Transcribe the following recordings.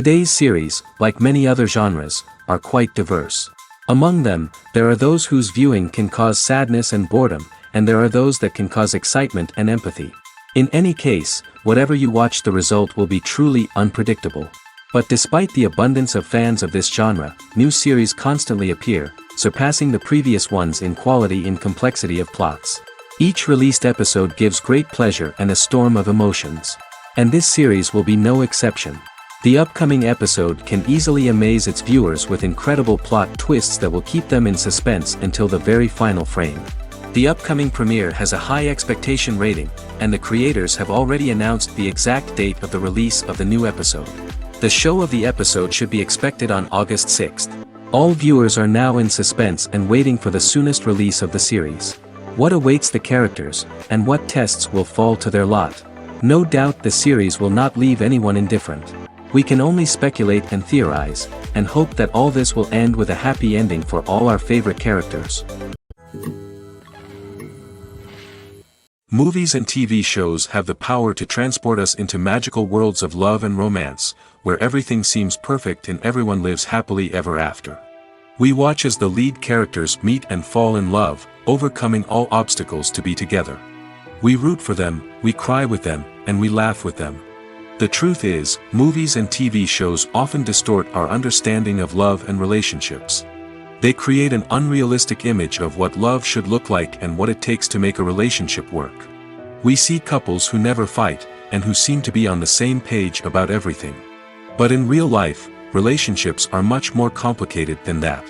Today's series, like many other genres, are quite diverse. Among them, there are those whose viewing can cause sadness and boredom, and there are those that can cause excitement and empathy. In any case, whatever you watch, the result will be truly unpredictable. But despite the abundance of fans of this genre, new series constantly appear, surpassing the previous ones in quality and complexity of plots. Each released episode gives great pleasure and a storm of emotions. And this series will be no exception. The upcoming episode can easily amaze its viewers with incredible plot twists that will keep them in suspense until the very final frame. The upcoming premiere has a high expectation rating, and the creators have already announced the exact date of the release of the new episode. The show of the episode should be expected on August 6th. All viewers are now in suspense and waiting for the soonest release of the series. What awaits the characters, and what tests will fall to their lot? No doubt the series will not leave anyone indifferent. We can only speculate and theorize, and hope that all this will end with a happy ending for all our favorite characters. Movies and TV shows have the power to transport us into magical worlds of love and romance, where everything seems perfect and everyone lives happily ever after. We watch as the lead characters meet and fall in love, overcoming all obstacles to be together. We root for them, we cry with them, and we laugh with them. The truth is, movies and TV shows often distort our understanding of love and relationships. They create an unrealistic image of what love should look like and what it takes to make a relationship work. We see couples who never fight, and who seem to be on the same page about everything. But in real life, relationships are much more complicated than that.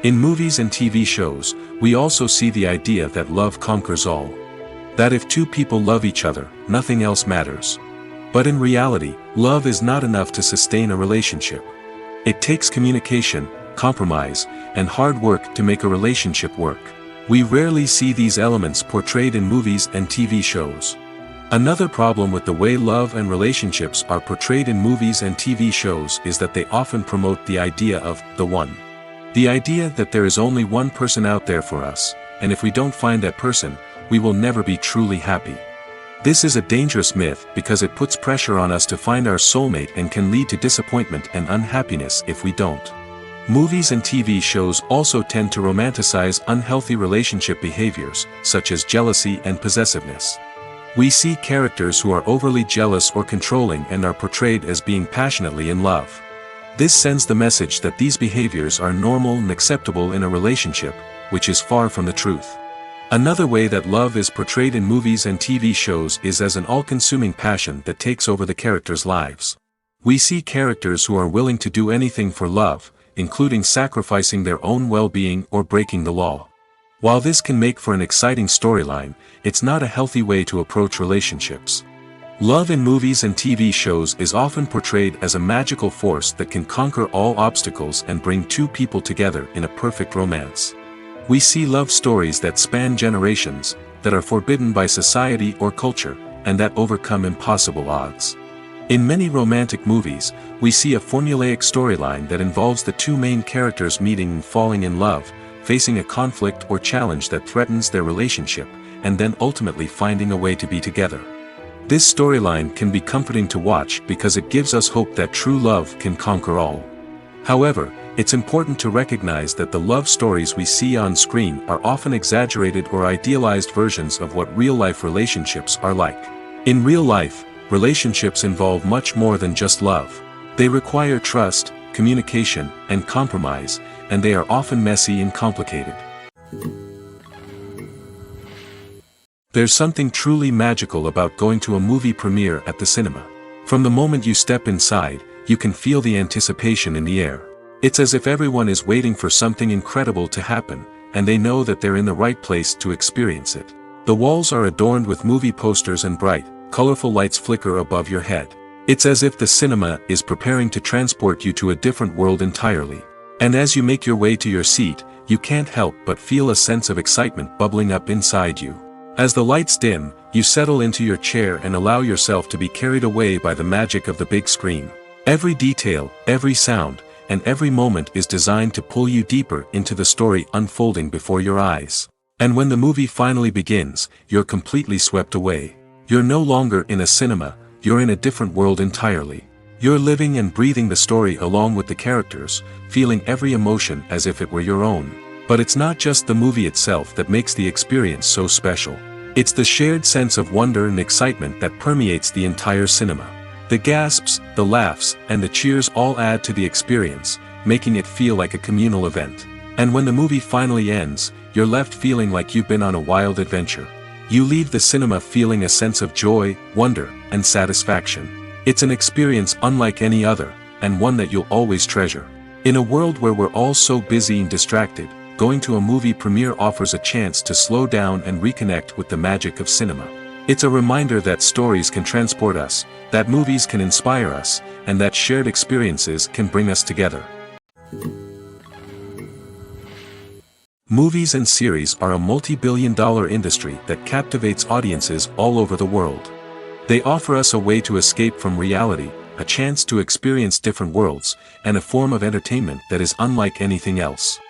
In movies and TV shows, we also see the idea that love conquers all. That if two people love each other, nothing else matters. But in reality, love is not enough to sustain a relationship. It takes communication, compromise, and hard work to make a relationship work. We rarely see these elements portrayed in movies and TV shows. Another problem with the way love and relationships are portrayed in movies and TV shows is that they often promote the idea of the one. The idea that there is only one person out there for us, and if we don't find that person, we will never be truly happy. This is a dangerous myth because it puts pressure on us to find our soulmate and can lead to disappointment and unhappiness if we don't. Movies and TV shows also tend to romanticize unhealthy relationship behaviors, such as jealousy and possessiveness. We see characters who are overly jealous or controlling and are portrayed as being passionately in love. This sends the message that these behaviors are normal and acceptable in a relationship, which is far from the truth. Another way that love is portrayed in movies and TV shows is as an all-consuming passion that takes over the characters' lives. We see characters who are willing to do anything for love, including sacrificing their own well-being or breaking the law. While this can make for an exciting storyline, it's not a healthy way to approach relationships. Love in movies and TV shows is often portrayed as a magical force that can conquer all obstacles and bring two people together in a perfect romance. We see love stories that span generations, that are forbidden by society or culture, and that overcome impossible odds. In many romantic movies, we see a formulaic storyline that involves the two main characters meeting and falling in love, facing a conflict or challenge that threatens their relationship, and then ultimately finding a way to be together. This storyline can be comforting to watch because it gives us hope that true love can conquer all. However, it's important to recognize that the love stories we see on screen are often exaggerated or idealized versions of what real-life relationships are like. In real life, relationships involve much more than just love. They require trust, communication, and compromise, and they are often messy and complicated. There's something truly magical about going to a movie premiere at the cinema. From the moment you step inside, you can feel the anticipation in the air. It's as if everyone is waiting for something incredible to happen, and they know that they're in the right place to experience it. The walls are adorned with movie posters and bright, colorful lights flicker above your head. It's as if the cinema is preparing to transport you to a different world entirely. And as you make your way to your seat, you can't help but feel a sense of excitement bubbling up inside you. As the lights dim, you settle into your chair and allow yourself to be carried away by the magic of the big screen. Every detail, every sound, and every moment is designed to pull you deeper into the story unfolding before your eyes. And when the movie finally begins, you're completely swept away. You're no longer in a cinema, you're in a different world entirely. You're living and breathing the story along with the characters, feeling every emotion as if it were your own. But it's not just the movie itself that makes the experience so special. It's the shared sense of wonder and excitement that permeates the entire cinema. The gasps, the laughs, and the cheers all add to the experience, making it feel like a communal event. And when the movie finally ends, you're left feeling like you've been on a wild adventure. You leave the cinema feeling a sense of joy, wonder, and satisfaction. It's an experience unlike any other, and one that you'll always treasure. In a world where we're all so busy and distracted, going to a movie premiere offers a chance to slow down and reconnect with the magic of cinema. It's a reminder that stories can transport us, that movies can inspire us, and that shared experiences can bring us together. Movies and series are a multi-billion-dollar industry that captivates audiences all over the world. They offer us a way to escape from reality, a chance to experience different worlds, and a form of entertainment that is unlike anything else.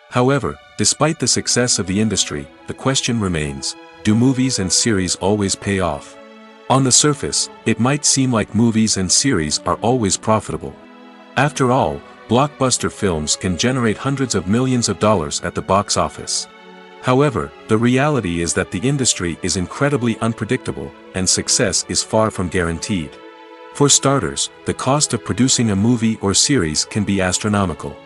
However, despite the success of the industry, the question remains, do movies and series always pay off? On the surface, it might seem like movies and series are always profitable. After all, blockbuster films can generate hundreds of millions of dollars at the box office. However, the reality is that the industry is incredibly unpredictable, and success is far from guaranteed. For starters, the cost of producing a movie or series can be astronomical.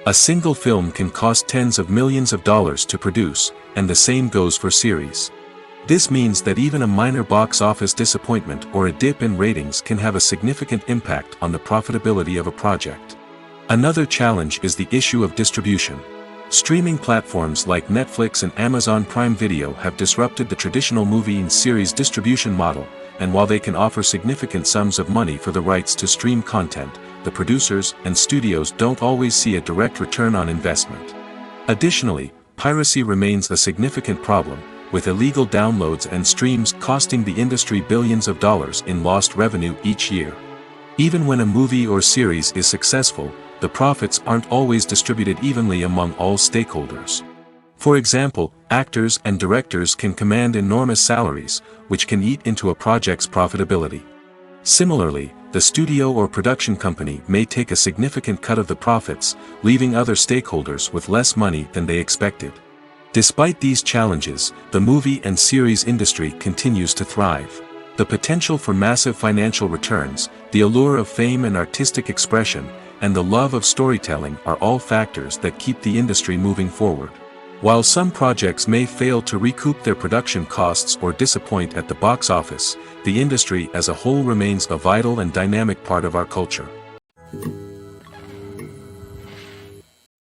A single film can cost tens of millions of dollars to produce, and the same goes for series. This means that even a minor box office disappointment or a dip in ratings can have a significant impact on the profitability of a project. Another challenge is the issue of distribution. Streaming platforms like Netflix and Amazon Prime Video have disrupted the traditional movie and series distribution model, and while they can offer significant sums of money for the rights to stream content, the producers and studios don't always see a direct return on investment. Additionally, piracy remains a significant problem, with illegal downloads and streams costing the industry billions of dollars in lost revenue each year. Even when a movie or series is successful, the profits aren't always distributed evenly among all stakeholders. For example, actors and directors can command enormous salaries, which can eat into a project's profitability. Similarly, the studio or production company may take a significant cut of the profits, leaving other stakeholders with less money than they expected. Despite these challenges, the movie and series industry continues to thrive. The potential for massive financial returns, the allure of fame and artistic expression, and the love of storytelling are all factors that keep the industry moving forward. While some projects may fail to recoup their production costs or disappoint at the box office, the industry as a whole remains a vital and dynamic part of our culture.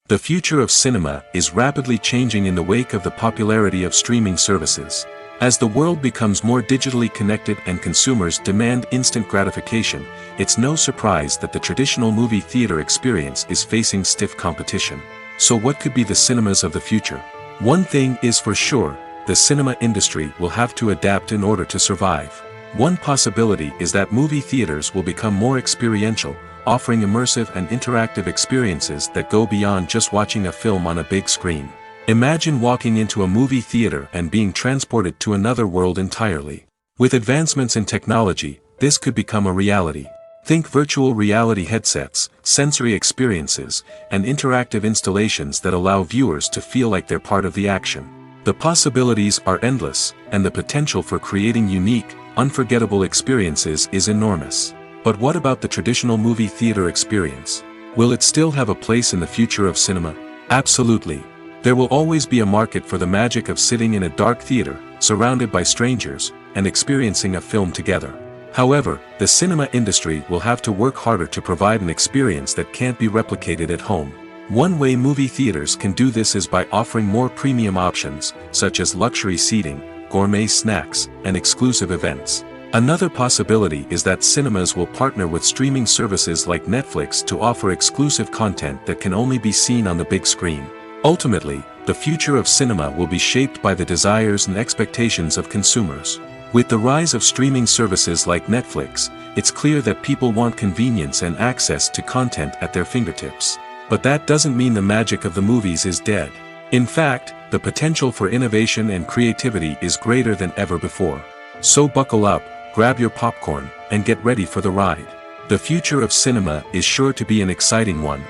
The future of cinema is rapidly changing in the wake of the popularity of streaming services. As the world becomes more digitally connected and consumers demand instant gratification, it's no surprise that the traditional movie theater experience is facing stiff competition. So what could be the cinemas of the future? One thing is for sure, the cinema industry will have to adapt in order to survive. One possibility is that movie theaters will become more experiential, offering immersive and interactive experiences that go beyond just watching a film on a big screen. Imagine walking into a movie theater and being transported to another world entirely. With advancements in technology, this could become a reality. Think virtual reality headsets, sensory experiences, and interactive installations that allow viewers to feel like they're part of the action. The possibilities are endless, and the potential for creating unique, unforgettable experiences is enormous. But what about the traditional movie theater experience? Will it still have a place in the future of cinema? Absolutely. There will always be a market for the magic of sitting in a dark theater, surrounded by strangers, and experiencing a film together. However, the cinema industry will have to work harder to provide an experience that can't be replicated at home. One way movie theaters can do this is by offering more premium options, such as luxury seating, gourmet snacks, and exclusive events. Another possibility is that cinemas will partner with streaming services like Netflix to offer exclusive content that can only be seen on the big screen. Ultimately, the future of cinema will be shaped by the desires and expectations of consumers. With the rise of streaming services like Netflix, it's clear that people want convenience and access to content at their fingertips. But that doesn't mean the magic of the movies is dead. In fact, the potential for innovation and creativity is greater than ever before. So buckle up, grab your popcorn, and get ready for the ride. The future of cinema is sure to be an exciting one.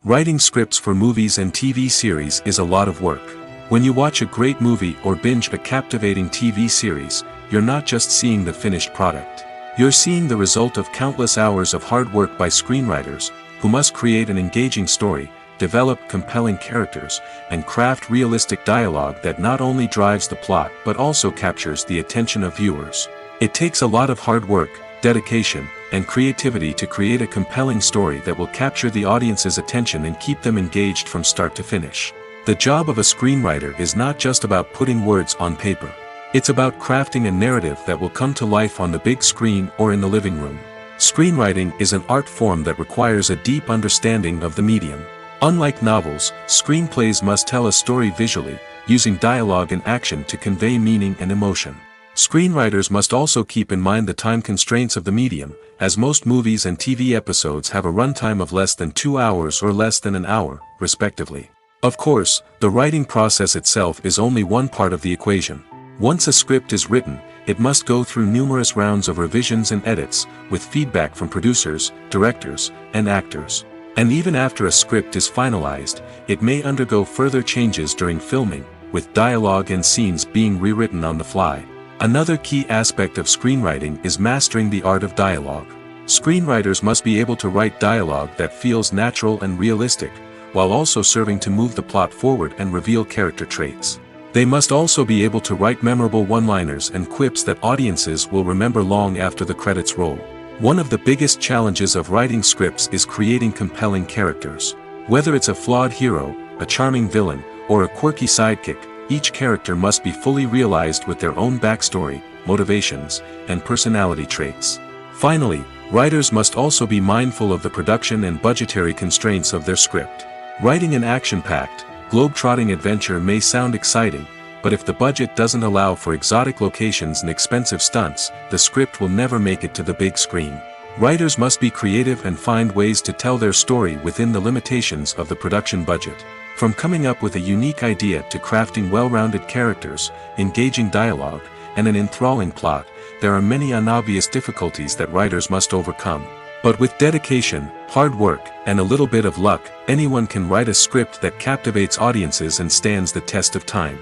Writing scripts for movies and TV series is a lot of work. When you watch a great movie or binge a captivating TV series, you're not just seeing the finished product. You're seeing the result of countless hours of hard work by screenwriters, who must create an engaging story, develop compelling characters, and craft realistic dialogue that not only drives the plot but also captures the attention of viewers. It takes a lot of hard work, dedication, and creativity to create a compelling story that will capture the audience's attention and keep them engaged from start to finish. The job of a screenwriter is not just about putting words on paper. It's about crafting a narrative that will come to life on the big screen or in the living room. Screenwriting is an art form that requires a deep understanding of the medium. Unlike novels, screenplays must tell a story visually, using dialogue and action to convey meaning and emotion. Screenwriters must also keep in mind the time constraints of the medium, as most movies and TV episodes have a runtime of less than 2 hours or less than an hour, respectively. Of course, the writing process itself is only one part of the equation. Once a script is written, it must go through numerous rounds of revisions and edits, with feedback from producers, directors, and actors. And even after a script is finalized, it may undergo further changes during filming, with dialogue and scenes being rewritten on the fly. Another key aspect of screenwriting is mastering the art of dialogue. Screenwriters must be able to write dialogue that feels natural and realistic, while also serving to move the plot forward and reveal character traits. They must also be able to write memorable one-liners and quips that audiences will remember long after the credits roll. One of the biggest challenges of writing scripts is creating compelling characters. Whether it's a flawed hero, a charming villain, or a quirky sidekick, each character must be fully realized with their own backstory, motivations, and personality traits. Finally, writers must also be mindful of the production and budgetary constraints of their script. Writing an action-packed, globe-trotting adventure may sound exciting, but if the budget doesn't allow for exotic locations and expensive stunts, the script will never make it to the big screen. Writers must be creative and find ways to tell their story within the limitations of the production budget. From coming up with a unique idea to crafting well-rounded characters, engaging dialogue, and an enthralling plot, there are many unobvious difficulties that writers must overcome. But with dedication, hard work, and a little bit of luck, anyone can write a script that captivates audiences and stands the test of time.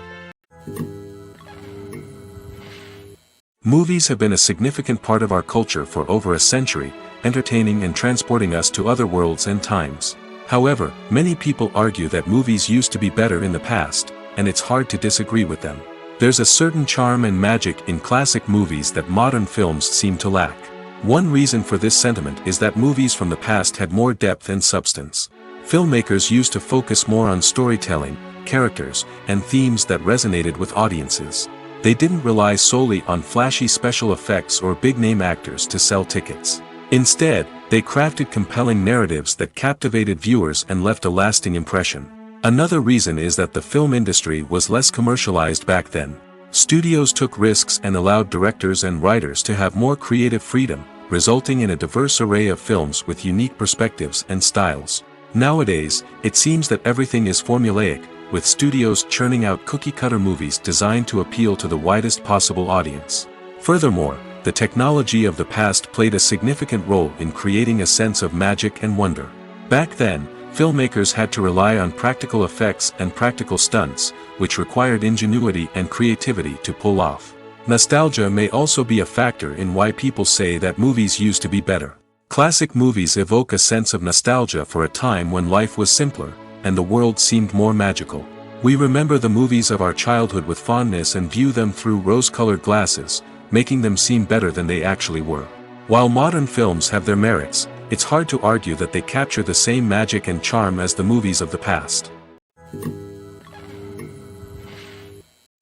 Movies have been a significant part of our culture for over a century, entertaining and transporting us to other worlds and times. However, many people argue that movies used to be better in the past, and it's hard to disagree with them. There's a certain charm and magic in classic movies that modern films seem to lack. One reason for this sentiment is that movies from the past had more depth and substance. Filmmakers used to focus more on storytelling, characters, and themes that resonated with audiences. They didn't rely solely on flashy special effects or big-name actors to sell tickets. Instead, they crafted compelling narratives that captivated viewers and left a lasting impression. Another reason is that the film industry was less commercialized back then. Studios took risks and allowed directors and writers to have more creative freedom, resulting in a diverse array of films with unique perspectives and styles. Nowadays, it seems that everything is formulaic, with studios churning out cookie-cutter movies designed to appeal to the widest possible audience. Furthermore, the technology of the past played a significant role in creating a sense of magic and wonder. Back then, filmmakers had to rely on practical effects and practical stunts, which required ingenuity and creativity to pull off. Nostalgia may also be a factor in why people say that movies used to be better. Classic movies evoke a sense of nostalgia for a time when life was simpler, and the world seemed more magical. We remember the movies of our childhood with fondness and view them through rose-colored glasses, making them seem better than they actually were. While modern films have their merits, it's hard to argue that they capture the same magic and charm as the movies of the past.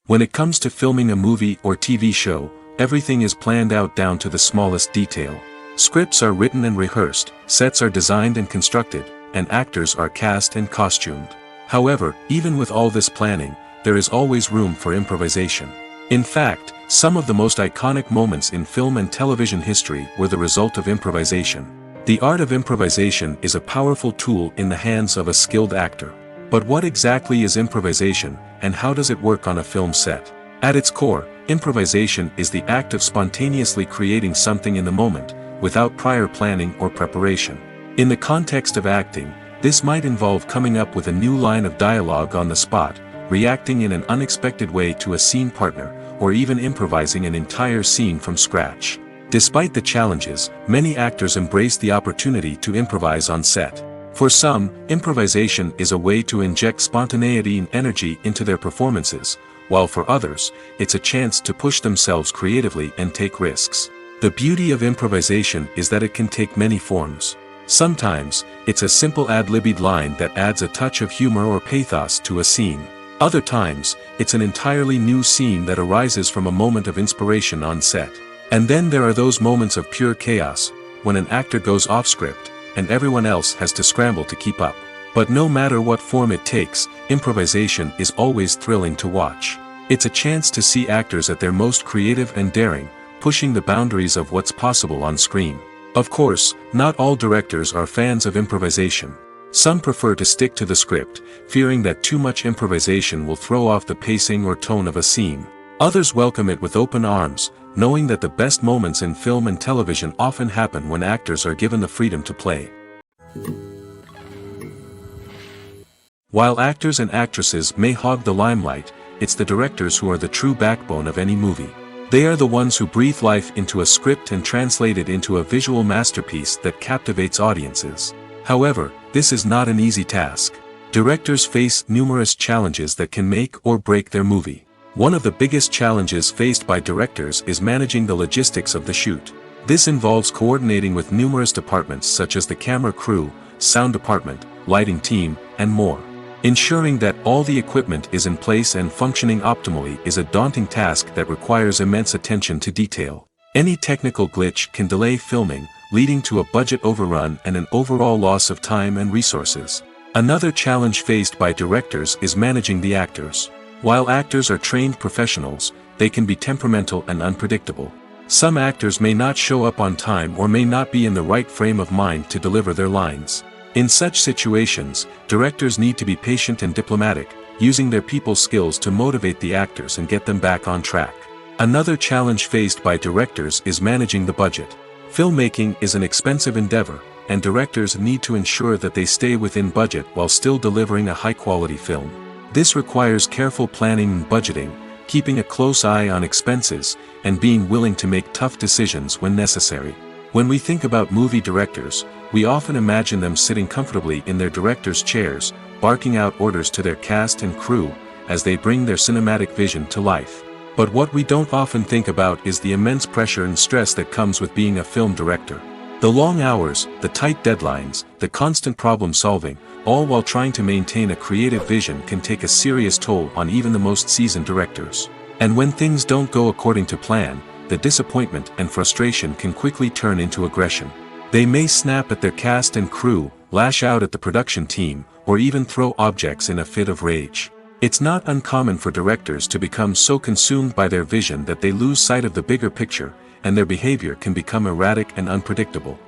When it comes to filming a movie or TV show, everything is planned out down to the smallest detail. Scripts are written and rehearsed, sets are designed and constructed, and actors are cast and costumed. However, even with all this planning, there is always room for improvisation. In fact, some of the most iconic moments in film and television history were the result of improvisation. The art of improvisation is a powerful tool in the hands of a skilled actor. But what exactly is improvisation, and how does it work on a film set? At its core, improvisation is the act of spontaneously creating something in the moment, without prior planning or preparation. In the context of acting, this might involve coming up with a new line of dialogue on the spot, reacting in an unexpected way to a scene partner, or even improvising an entire scene from scratch. Despite the challenges, many actors embrace the opportunity to improvise on set. For some, improvisation is a way to inject spontaneity and energy into their performances, while for others, it's a chance to push themselves creatively and take risks. The beauty of improvisation is that it can take many forms. Sometimes, it's a simple ad-libbed line that adds a touch of humor or pathos to a scene. Other times, it's an entirely new scene that arises from a moment of inspiration on set. And then there are those moments of pure chaos, when an actor goes off script, and everyone else has to scramble to keep up. But no matter what form it takes, improvisation is always thrilling to watch. It's a chance to see actors at their most creative and daring, pushing the boundaries of what's possible on screen. Of course, not all directors are fans of improvisation. Some prefer to stick to the script, fearing that too much improvisation will throw off the pacing or tone of a scene. Others welcome it with open arms, knowing that the best moments in film and television often happen when actors are given the freedom to play. While actors and actresses may hog the limelight, it's the directors who are the true backbone of any movie. They are the ones who breathe life into a script and translate it into a visual masterpiece that captivates audiences. However, this is not an easy task. Directors face numerous challenges that can make or break their movie. One of the biggest challenges faced by directors is managing the logistics of the shoot. This involves coordinating with numerous departments such as the camera crew, sound department, lighting team, and more. Ensuring that all the equipment is in place and functioning optimally is a daunting task that requires immense attention to detail. Any technical glitch can delay filming, leading to a budget overrun and an overall loss of time and resources. Another challenge faced by directors is managing the actors. While actors are trained professionals, they can be temperamental and unpredictable. Some actors may not show up on time or may not be in the right frame of mind to deliver their lines. In such situations, directors need to be patient and diplomatic, using their people skills to motivate the actors and get them back on track. Another challenge faced by directors is managing the budget. Filmmaking is an expensive endeavor, and directors need to ensure that they stay within budget while still delivering a high-quality film. This requires careful planning and budgeting, keeping a close eye on expenses, and being willing to make tough decisions when necessary. When we think about movie directors, we often imagine them sitting comfortably in their director's chairs, barking out orders to their cast and crew, as they bring their cinematic vision to life. But what we don't often think about is the immense pressure and stress that comes with being a film director. The long hours, the tight deadlines, the constant problem solving, all while trying to maintain a creative vision can take a serious toll on even the most seasoned directors. And when things don't go according to plan, the disappointment and frustration can quickly turn into aggression. They may snap at their cast and crew, lash out at the production team, or even throw objects in a fit of rage. It's not uncommon for directors to become so consumed by their vision that they lose sight of the bigger picture, and their behavior can become erratic and unpredictable.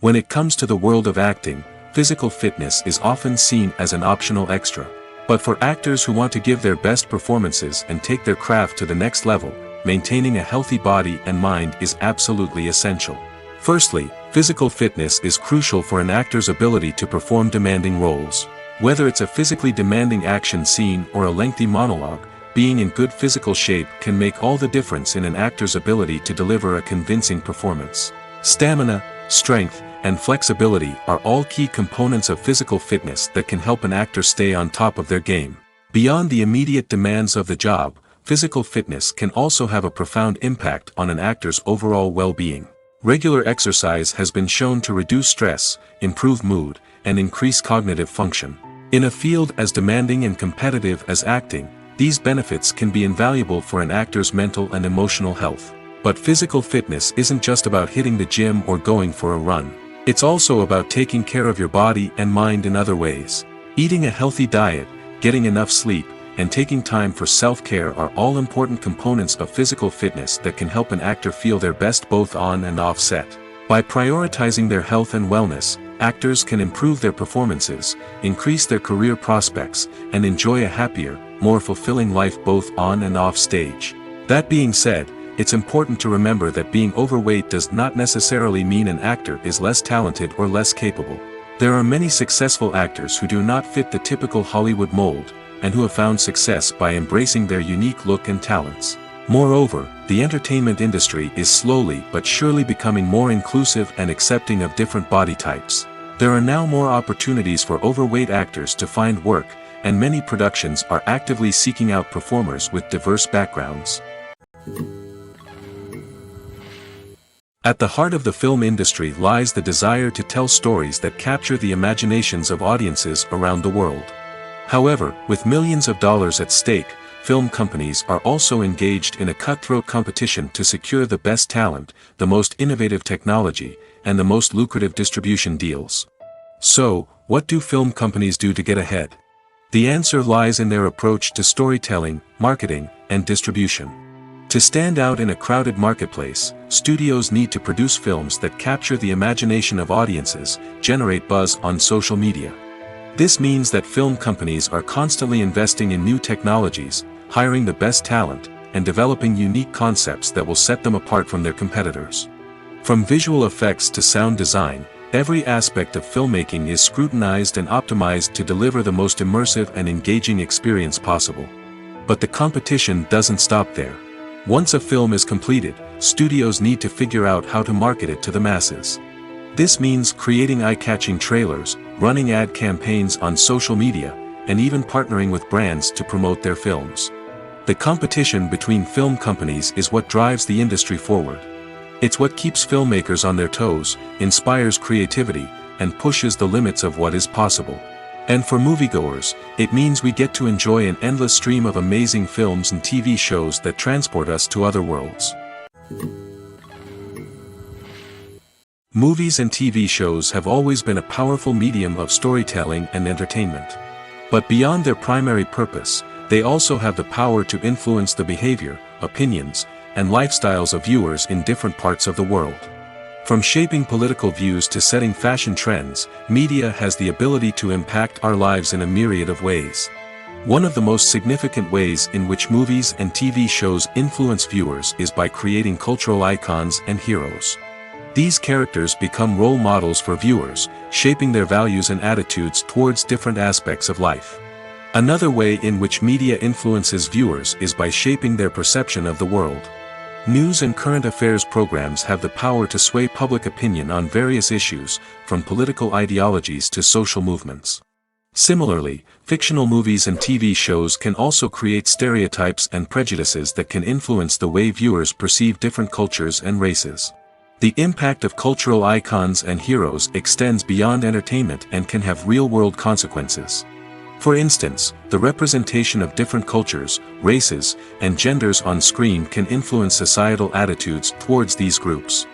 When it comes to the world of acting, physical fitness is often seen as an optional extra. But for actors who want to give their best performances and take their craft to the next level, maintaining a healthy body and mind is absolutely essential. Firstly, physical fitness is crucial for an actor's ability to perform demanding roles. Whether it's a physically demanding action scene or a lengthy monologue, being in good physical shape can make all the difference in an actor's ability to deliver a convincing performance. Stamina, strength, and flexibility are all key components of physical fitness that can help an actor stay on top of their game. Beyond the immediate demands of the job, physical fitness can also have a profound impact on an actor's overall well-being. Regular exercise has been shown to reduce stress, improve mood, and increase cognitive function. In a field as demanding and competitive as acting, these benefits can be invaluable for an actor's mental and emotional health. But physical fitness isn't just about hitting the gym or going for a run. It's also about taking care of your body and mind in other ways. Eating a healthy diet, getting enough sleep, and taking time for self-care are all important components of physical fitness that can help an actor feel their best both on and off set. By prioritizing their health and wellness, actors can improve their performances, increase their career prospects, and enjoy a happier, more fulfilling life both on and off stage. That being said, it's important to remember that being overweight does not necessarily mean an actor is less talented or less capable. There are many successful actors who do not fit the typical Hollywood mold, and who have found success by embracing their unique look and talents. Moreover, the entertainment industry is slowly but surely becoming more inclusive and accepting of different body types. There are now more opportunities for overweight actors to find work, and many productions are actively seeking out performers with diverse backgrounds. At the heart of the film industry lies the desire to tell stories that capture the imaginations of audiences around the world. However, with millions of dollars at stake, film companies are also engaged in a cutthroat competition to secure the best talent, the most innovative technology, and the most lucrative distribution deals. So, what do film companies do to get ahead? The answer lies in their approach to storytelling, marketing, and distribution. To stand out in a crowded marketplace, studios need to produce films that capture the imagination of audiences, generate buzz on social media. This means that film companies are constantly investing in new technologies, hiring the best talent, and developing unique concepts that will set them apart from their competitors. From visual effects to sound design, every aspect of filmmaking is scrutinized and optimized to deliver the most immersive and engaging experience possible. But the competition doesn't stop there. Once a film is completed, studios need to figure out how to market it to the masses. This means creating eye-catching trailers, running ad campaigns on social media, and even partnering with brands to promote their films. The competition between film companies is what drives the industry forward. It's what keeps filmmakers on their toes, inspires creativity, and pushes the limits of what is possible. And for moviegoers, it means we get to enjoy an endless stream of amazing films and TV shows that transport us to other worlds. Movies and TV shows have always been a powerful medium of storytelling and entertainment. But beyond their primary purpose, they also have the power to influence the behavior, opinions, and lifestyles of viewers in different parts of the world. From shaping political views to setting fashion trends, media has the ability to impact our lives in a myriad of ways. One of the most significant ways in which movies and TV shows influence viewers is by creating cultural icons and heroes. These characters become role models for viewers, shaping their values and attitudes towards different aspects of life. Another way in which media influences viewers is by shaping their perception of the world. News and current affairs programs have the power to sway public opinion on various issues, from political ideologies to social movements. Similarly, fictional movies and TV shows can also create stereotypes and prejudices that can influence the way viewers perceive different cultures and races. The impact of cultural icons and heroes extends beyond entertainment and can have real-world consequences. For instance, the representation of different cultures, races, and genders on screen can influence societal attitudes towards these groups.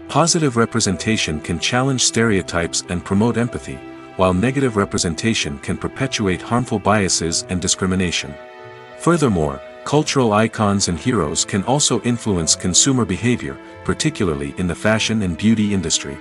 Positive representation can challenge stereotypes and promote empathy, while negative representation can perpetuate harmful biases and discrimination. Furthermore, cultural icons and heroes can also influence consumer behavior, particularly in the fashion and beauty industry.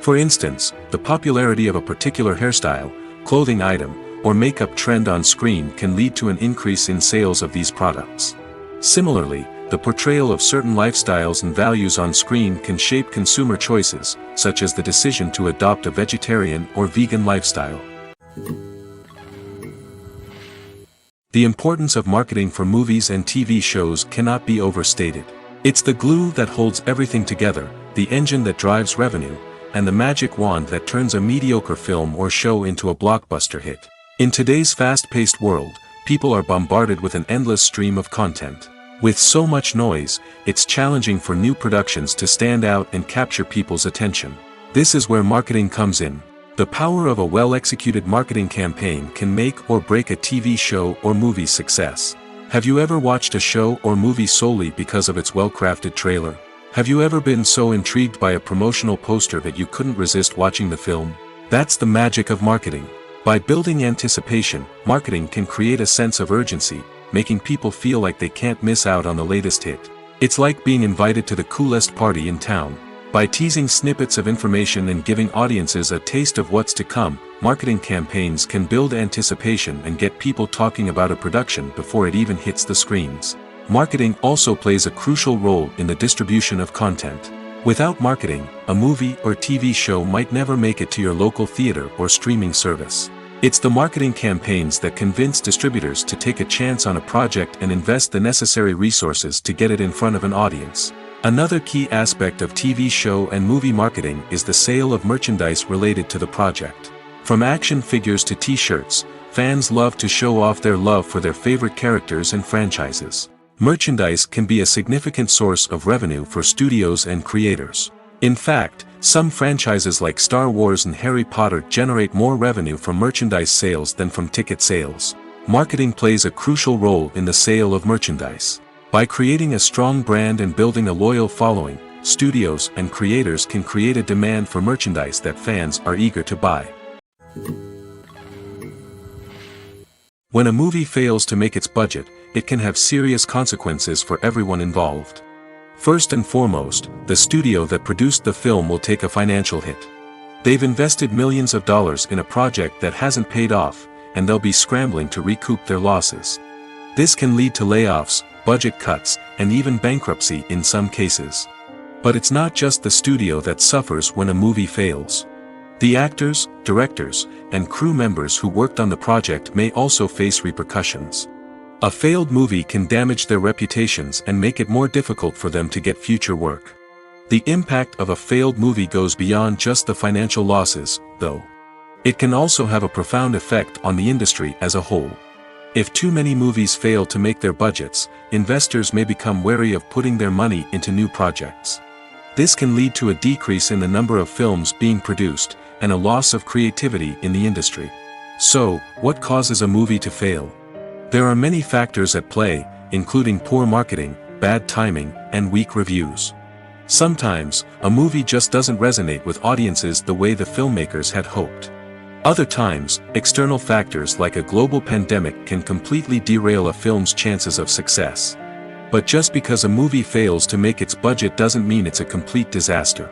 For instance, the popularity of a particular hairstyle, clothing item, or makeup trend on screen can lead to an increase in sales of these products. Similarly, the portrayal of certain lifestyles and values on screen can shape consumer choices, such as the decision to adopt a vegetarian or vegan lifestyle. The importance of marketing for movies and TV shows cannot be overstated. It's the glue that holds everything together, the engine that drives revenue, and the magic wand that turns a mediocre film or show into a blockbuster hit. In today's fast-paced world, people are bombarded with an endless stream of content. With so much noise, it's challenging for new productions to stand out and capture people's attention. This is where marketing comes in. The power of a well-executed marketing campaign can make or break a TV show or movie's success. Have you ever watched a show or movie solely because of its well-crafted trailer? Have you ever been so intrigued by a promotional poster that you couldn't resist watching the film? That's the magic of marketing. By building anticipation, marketing can create a sense of urgency, making people feel like they can't miss out on the latest hit. It's like being invited to the coolest party in town. By teasing snippets of information and giving audiences a taste of what's to come, marketing campaigns can build anticipation and get people talking about a production before it even hits the screens. Marketing also plays a crucial role in the distribution of content. Without marketing, a movie or TV show might never make it to your local theater or streaming service. It's the marketing campaigns that convince distributors to take a chance on a project and invest the necessary resources to get it in front of an audience. Another key aspect of TV show and movie marketing is the sale of merchandise related to the project. From action figures to t-shirts, fans love to show off their love for their favorite characters and franchises. Merchandise can be a significant source of revenue for studios and creators. In fact, some franchises like Star Wars and Harry Potter generate more revenue from merchandise sales than from ticket sales. Marketing plays a crucial role in the sale of merchandise. By creating a strong brand and building a loyal following, studios and creators can create a demand for merchandise that fans are eager to buy. When a movie fails to make its budget, it can have serious consequences for everyone involved. First and foremost, the studio that produced the film will take a financial hit. They've invested millions of dollars in a project that hasn't paid off, and they'll be scrambling to recoup their losses. This can lead to layoffs, budget cuts, and even bankruptcy in some cases. But it's not just the studio that suffers when a movie fails. The actors, directors, and crew members who worked on the project may also face repercussions. A failed movie can damage their reputations and make it more difficult for them to get future work. The impact of a failed movie goes beyond just the financial losses, though. It can also have a profound effect on the industry as a whole. If too many movies fail to make their budgets, investors may become wary of putting their money into new projects. This can lead to a decrease in the number of films being produced, and a loss of creativity in the industry. So, what causes a movie to fail? There are many factors at play, including poor marketing, bad timing, and weak reviews. Sometimes, a movie just doesn't resonate with audiences the way the filmmakers had hoped. Other times, external factors like a global pandemic can completely derail a film's chances of success. But just because a movie fails to make its budget doesn't mean it's a complete disaster.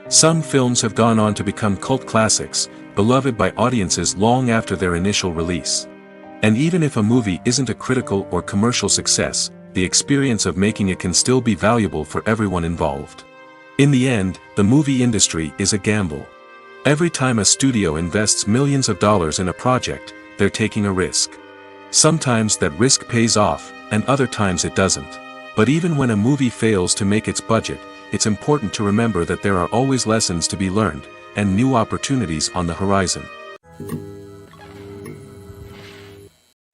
Some films have gone on to become cult classics, beloved by audiences long after their initial release. And even if a movie isn't a critical or commercial success, the experience of making it can still be valuable for everyone involved. In the end, the movie industry is a gamble. Every time a studio invests millions of dollars in a project, they're taking a risk. Sometimes that risk pays off, and other times it doesn't. But even when a movie fails to make its budget, it's important to remember that there are always lessons to be learned, and new opportunities on the horizon.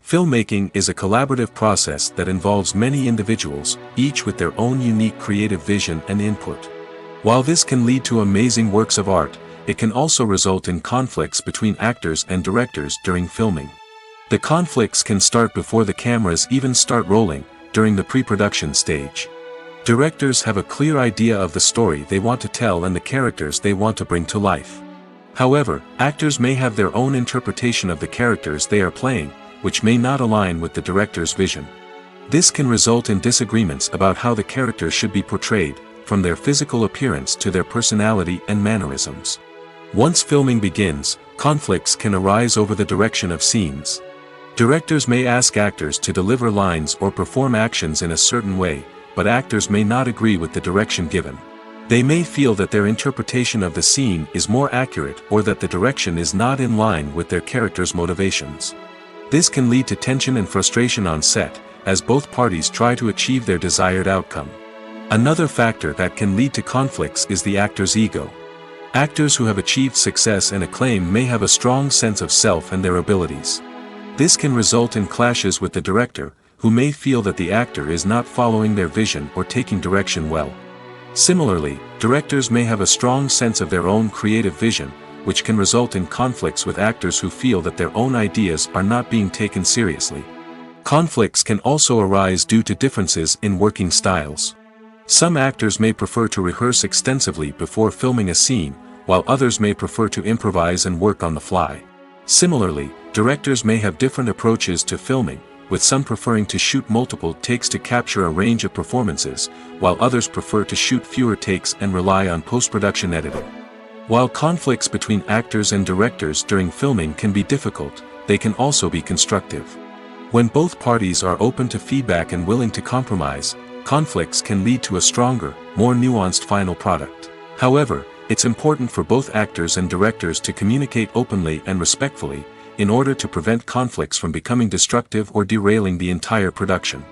Filmmaking is a collaborative process that involves many individuals, each with their own unique creative vision and input. While this can lead to amazing works of art, it can also result in conflicts between actors and directors during filming. The conflicts can start before the cameras even start rolling, during the pre-production stage. Directors have a clear idea of the story they want to tell and the characters they want to bring to life. However, actors may have their own interpretation of the characters they are playing, which may not align with the director's vision. This can result in disagreements about how the characters should be portrayed, from their physical appearance to their personality and mannerisms. Once filming begins, conflicts can arise over the direction of scenes. Directors may ask actors to deliver lines or perform actions in a certain way, but actors may not agree with the direction given. They may feel that their interpretation of the scene is more accurate or that the direction is not in line with their character's motivations. This can lead to tension and frustration on set, as both parties try to achieve their desired outcome. Another factor that can lead to conflicts is the actor's ego. Actors who have achieved success and acclaim may have a strong sense of self and their abilities. This can result in clashes with the director, who may feel that the actor is not following their vision or taking direction well. Similarly, directors may have a strong sense of their own creative vision, which can result in conflicts with actors who feel that their own ideas are not being taken seriously. Conflicts can also arise due to differences in working styles. Some actors may prefer to rehearse extensively before filming a scene, while others may prefer to improvise and work on the fly. Similarly, directors may have different approaches to filming, with some preferring to shoot multiple takes to capture a range of performances, while others prefer to shoot fewer takes and rely on post-production editing. While conflicts between actors and directors during filming can be difficult, they can also be constructive. When both parties are open to feedback and willing to compromise, conflicts can lead to a stronger, more nuanced final product. However, it's important for both actors and directors to communicate openly and respectfully, in order to prevent conflicts from becoming destructive or derailing the entire production.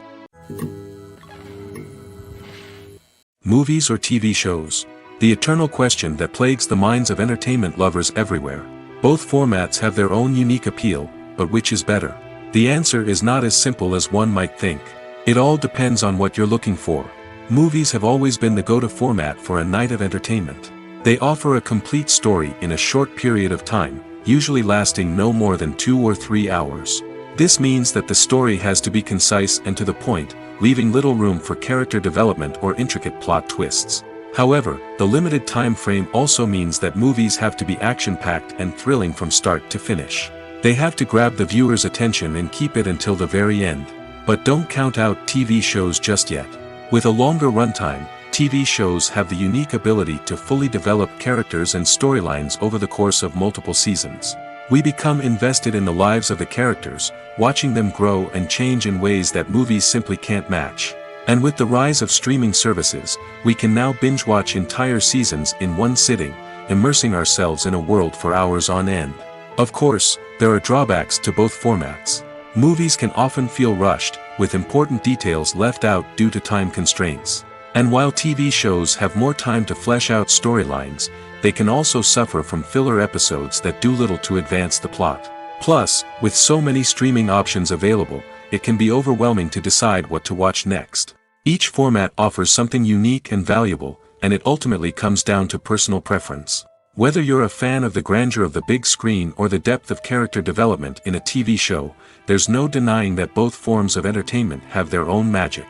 Movies or TV shows? The eternal question that plagues the minds of entertainment lovers everywhere. Both formats have their own unique appeal, but which is better? The answer is not as simple as one might think. It all depends on what you're looking for. Movies have always been the go-to format for a night of entertainment. They offer a complete story in a short period of time, usually lasting no more than 2 or 3 hours. This means that the story has to be concise and to the point, leaving little room for character development or intricate plot twists. However, the limited time frame also means that movies have to be action-packed and thrilling from start to finish. They have to grab the viewer's attention and keep it until the very end. But don't count out TV shows just yet. With a longer runtime, TV shows have the unique ability to fully develop characters and storylines over the course of multiple seasons. We become invested in the lives of the characters, watching them grow and change in ways that movies simply can't match. And with the rise of streaming services, we can now binge-watch entire seasons in one sitting, immersing ourselves in a world for hours on end. Of course, there are drawbacks to both formats. Movies can often feel rushed, with important details left out due to time constraints. And while TV shows have more time to flesh out storylines, they can also suffer from filler episodes that do little to advance the plot. Plus, with so many streaming options available, it can be overwhelming to decide what to watch next. Each format offers something unique and valuable, and it ultimately comes down to personal preference. Whether you're a fan of the grandeur of the big screen or the depth of character development in a TV show, there's no denying that both forms of entertainment have their own magic.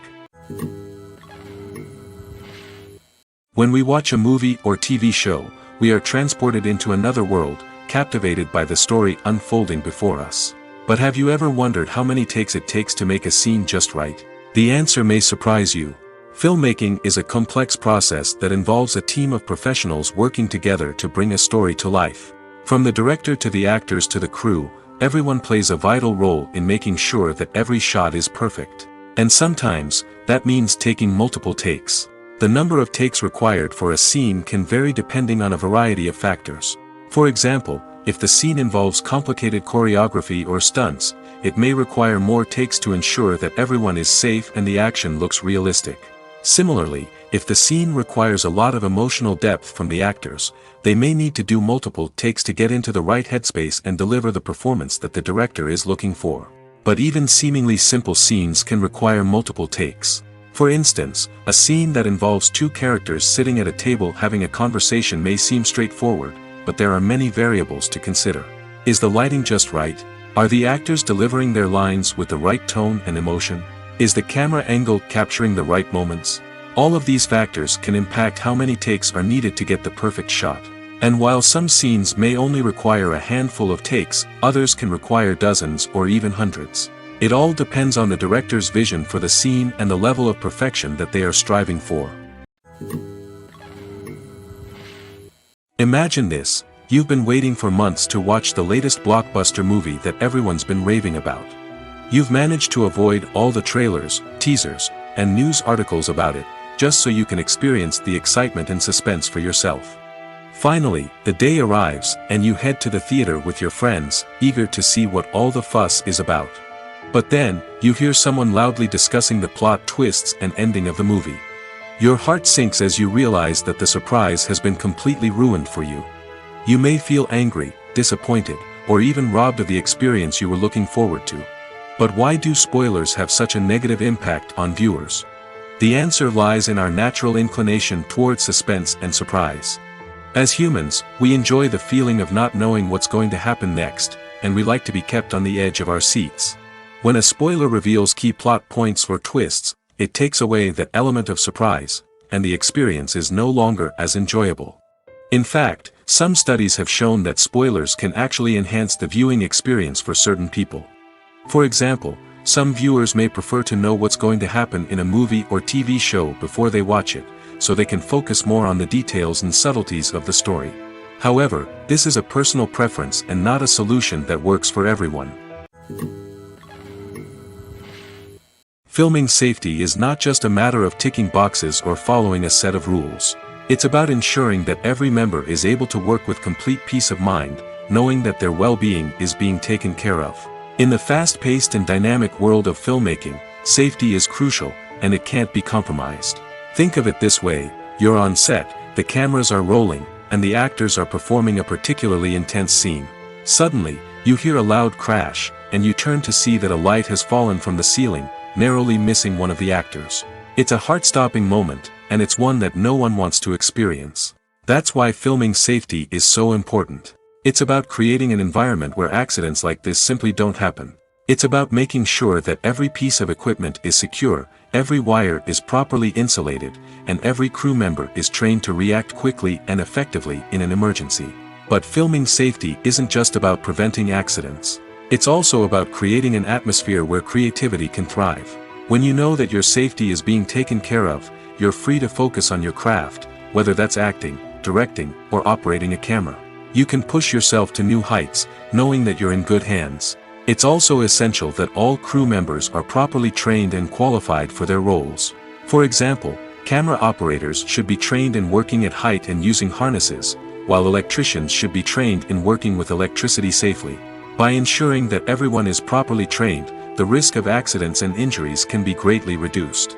When we watch a movie or TV show, we are transported into another world, captivated by the story unfolding before us. But have you ever wondered how many takes it takes to make a scene just right? The answer may surprise you. Filmmaking is a complex process that involves a team of professionals working together to bring a story to life. From the director to the actors to the crew, everyone plays a vital role in making sure that every shot is perfect. And sometimes, that means taking multiple takes. The number of takes required for a scene can vary depending on a variety of factors. For example, if the scene involves complicated choreography or stunts, it may require more takes to ensure that everyone is safe and the action looks realistic. Similarly, if the scene requires a lot of emotional depth from the actors, they may need to do multiple takes to get into the right headspace and deliver the performance that the director is looking for. But even seemingly simple scenes can require multiple takes. For instance, a scene that involves two characters sitting at a table having a conversation may seem straightforward, but there are many variables to consider. Is the lighting just right? Are the actors delivering their lines with the right tone and emotion? Is the camera angle capturing the right moments? All of these factors can impact how many takes are needed to get the perfect shot. And while some scenes may only require a handful of takes, others can require dozens or even hundreds. It all depends on the director's vision for the scene and the level of perfection that they are striving for. Imagine this: you've been waiting for months to watch the latest blockbuster movie that everyone's been raving about. You've managed to avoid all the trailers, teasers, and news articles about it, just so you can experience the excitement and suspense for yourself. Finally, the day arrives, and you head to the theater with your friends, eager to see what all the fuss is about. But then, you hear someone loudly discussing the plot twists and ending of the movie. Your heart sinks as you realize that the surprise has been completely ruined for you. You may feel angry, disappointed, or even robbed of the experience you were looking forward to. But why do spoilers have such a negative impact on viewers? The answer lies in our natural inclination toward suspense and surprise. As humans, we enjoy the feeling of not knowing what's going to happen next, and we like to be kept on the edge of our seats. When a spoiler reveals key plot points or twists, it takes away that element of surprise, and the experience is no longer as enjoyable. In fact, some studies have shown that spoilers can actually enhance the viewing experience for certain people. For example, Some viewers may prefer to know what's going to happen in a movie or TV show before they watch it, so they can focus more on the details and subtleties of the story. However, this is a personal preference and not a solution that works for everyone. Filming safety is not just a matter of ticking boxes or following a set of rules. It's about ensuring that every member is able to work with complete peace of mind, knowing that their well-being is being taken care of. In the fast-paced and dynamic world of filmmaking, safety is crucial, and it can't be compromised. Think of it this way: you're on set, the cameras are rolling, and the actors are performing a particularly intense scene. Suddenly, you hear a loud crash, and you turn to see that a light has fallen from the ceiling, narrowly missing one of the actors. It's a heart-stopping moment, and it's one that no one wants to experience. That's why filming safety is so important. It's about creating an environment where accidents like this simply don't happen. It's about making sure that every piece of equipment is secure, every wire is properly insulated, and every crew member is trained to react quickly and effectively in an emergency. But filming safety isn't just about preventing accidents. It's also about creating an atmosphere where creativity can thrive. When you know that your safety is being taken care of, you're free to focus on your craft, whether that's acting, directing, or operating a camera. You can push yourself to new heights, knowing that you're in good hands. It's also essential that all crew members are properly trained and qualified for their roles. For example, camera operators should be trained in working at height and using harnesses, while electricians should be trained in working with electricity safely. By ensuring that everyone is properly trained, the risk of accidents and injuries can be greatly reduced.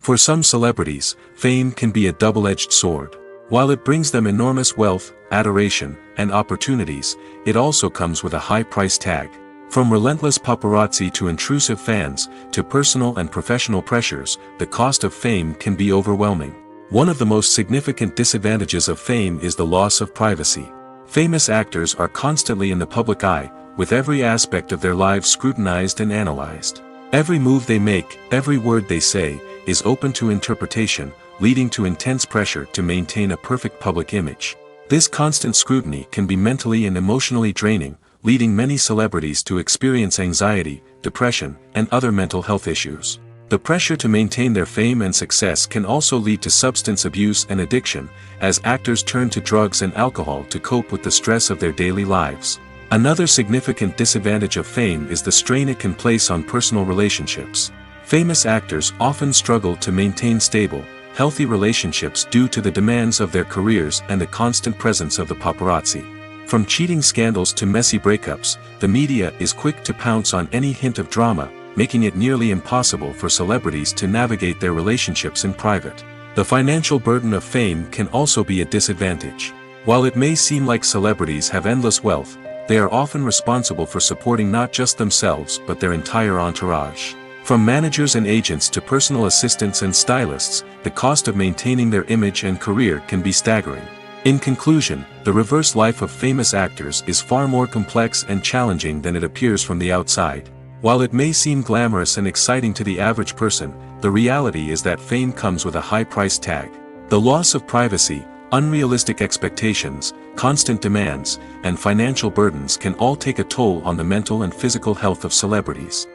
For some celebrities, fame can be a double-edged sword. While it brings them enormous wealth, adoration, and opportunities, it also comes with a high price tag. From relentless paparazzi to intrusive fans, to personal and professional pressures, the cost of fame can be overwhelming. One of the most significant disadvantages of fame is the loss of privacy. Famous actors are constantly in the public eye, with every aspect of their lives scrutinized and analyzed. Every move they make, every word they say, is open to interpretation, leading to intense pressure to maintain a perfect public image. This constant scrutiny can be mentally and emotionally draining, leading many celebrities to experience anxiety, depression, and other mental health issues. The pressure to maintain their fame and success can also lead to substance abuse and addiction, as actors turn to drugs and alcohol to cope with the stress of their daily lives. Another significant disadvantage of fame is the strain it can place on personal relationships. Famous actors often struggle to maintain stable, healthy relationships due to the demands of their careers and the constant presence of the paparazzi. From cheating scandals to messy breakups, the media is quick to pounce on any hint of drama, making it nearly impossible for celebrities to navigate their relationships in private. The financial burden of fame can also be a disadvantage. While it may seem like celebrities have endless wealth, they are often responsible for supporting not just themselves but their entire entourage. From managers and agents to personal assistants and stylists, the cost of maintaining their image and career can be staggering. In conclusion, the reverse life of famous actors is far more complex and challenging than it appears from the outside. While it may seem glamorous and exciting to the average person, the reality is that fame comes with a high price tag. The loss of privacy, unrealistic expectations, constant demands, and financial burdens can all take a toll on the mental and physical health of celebrities.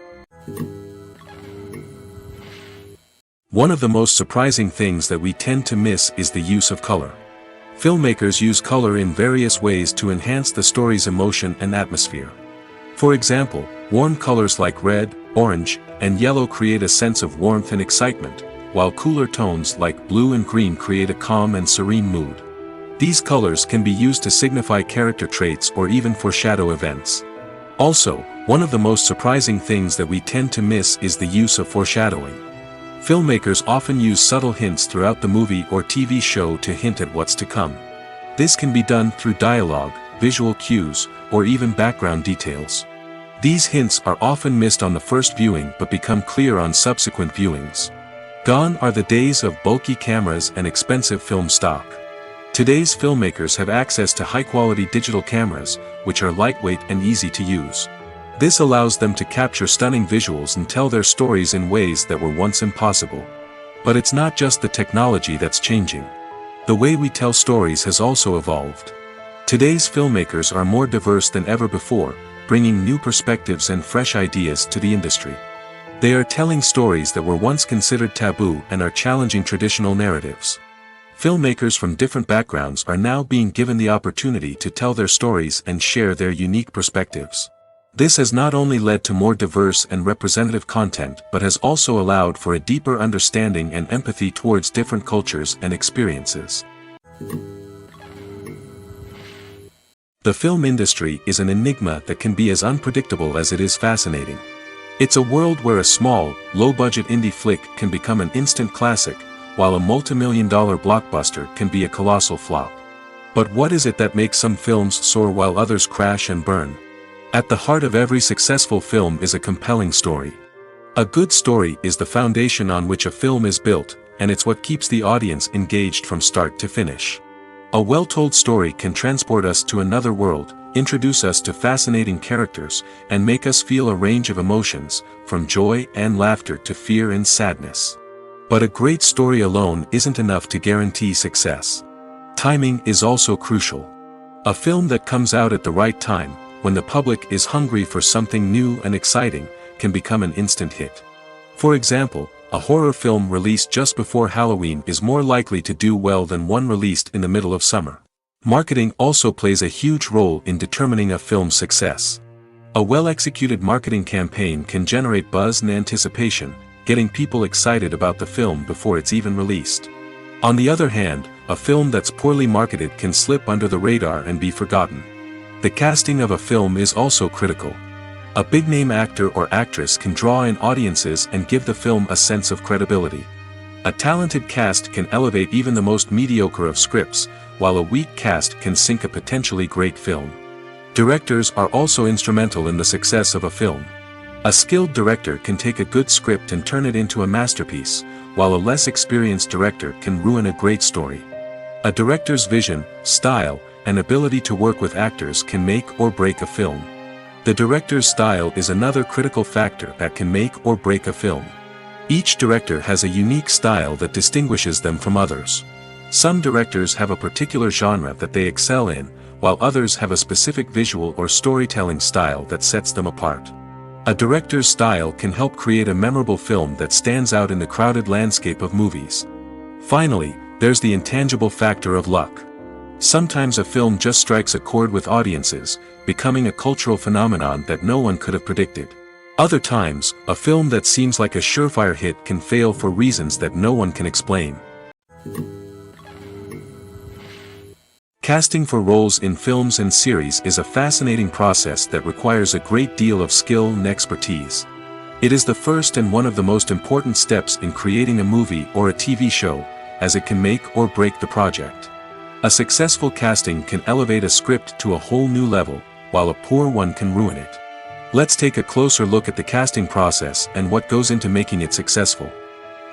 One of the most surprising things that we tend to miss is the use of color. Filmmakers use color in various ways to enhance the story's emotion and atmosphere. For example, warm colors like red, orange, and yellow create a sense of warmth and excitement, while cooler tones like blue and green create a calm and serene mood. These colors can be used to signify character traits or even foreshadow events. Also, one of the most surprising things that we tend to miss is the use of foreshadowing. Filmmakers often use subtle hints throughout the movie or TV show to hint at what's to come. This can be done through dialogue, visual cues, or even background details. These hints are often missed on the first viewing but become clear on subsequent viewings. Gone are the days of bulky cameras and expensive film stock. Today's filmmakers have access to high-quality digital cameras, which are lightweight and easy to use. This allows them to capture stunning visuals and tell their stories in ways that were once impossible. But it's not just the technology that's changing. The way we tell stories has also evolved. Today's filmmakers are more diverse than ever before, bringing new perspectives and fresh ideas to the industry. They are telling stories that were once considered taboo and are challenging traditional narratives. Filmmakers from different backgrounds are now being given the opportunity to tell their stories and share their unique perspectives. This has not only led to more diverse and representative content but has also allowed for a deeper understanding and empathy towards different cultures and experiences. The film industry is an enigma that can be as unpredictable as it is fascinating. It's a world where a small, low-budget indie flick can become an instant classic, while a multi-million-dollar blockbuster can be a colossal flop. But what is it that makes some films soar while others crash and burn? At the heart of every successful film is a compelling story. A good story is the foundation on which a film is built, and it's what keeps the audience engaged from start to finish. A well-told story can transport us to another world, introduce us to fascinating characters, and make us feel a range of emotions, from joy and laughter to fear and sadness. But a great story alone isn't enough to guarantee success. Timing is also crucial. A film that comes out at the right time, when the public is hungry for something new and exciting, can become an instant hit. For example, a horror film released just before Halloween is more likely to do well than one released in the middle of summer. Marketing also plays a huge role in determining a film's success. A well-executed marketing campaign can generate buzz and anticipation, getting people excited about the film before it's even released. On the other hand, a film that's poorly marketed can slip under the radar and be forgotten. The casting of a film is also critical. A big-name actor or actress can draw in audiences and give the film a sense of credibility. A talented cast can elevate even the most mediocre of scripts, while a weak cast can sink a potentially great film. Directors are also instrumental in the success of a film. A skilled director can take a good script and turn it into a masterpiece, while a less experienced director can ruin a great story. A director's vision, style, and ability to work with actors can make or break a film. The director's style is another critical factor that can make or break a film. Each director has a unique style that distinguishes them from others. Some directors have a particular genre that they excel in, while others have a specific visual or storytelling style that sets them apart. A director's style can help create a memorable film that stands out in the crowded landscape of movies. Finally, there's the intangible factor of luck. Sometimes a film just strikes a chord with audiences, becoming a cultural phenomenon that no one could have predicted. Other times, a film that seems like a surefire hit can fail for reasons that no one can explain. Casting for roles in films and series is a fascinating process that requires a great deal of skill and expertise. It is the first and one of the most important steps in creating a movie or a TV show, as it can make or break the project. A successful casting can elevate a script to a whole new level, while a poor one can ruin it. Let's take a closer look at the casting process and what goes into making it successful.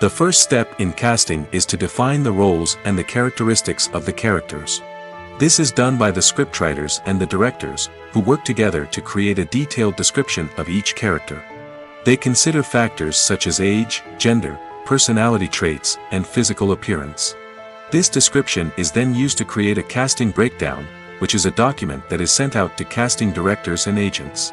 The first step in casting is to define the roles and the characteristics of the characters. This is done by the scriptwriters and the directors, who work together to create a detailed description of each character. They consider factors such as age, gender, personality traits, and physical appearance. This description is then used to create a casting breakdown, which is a document that is sent out to casting directors and agents.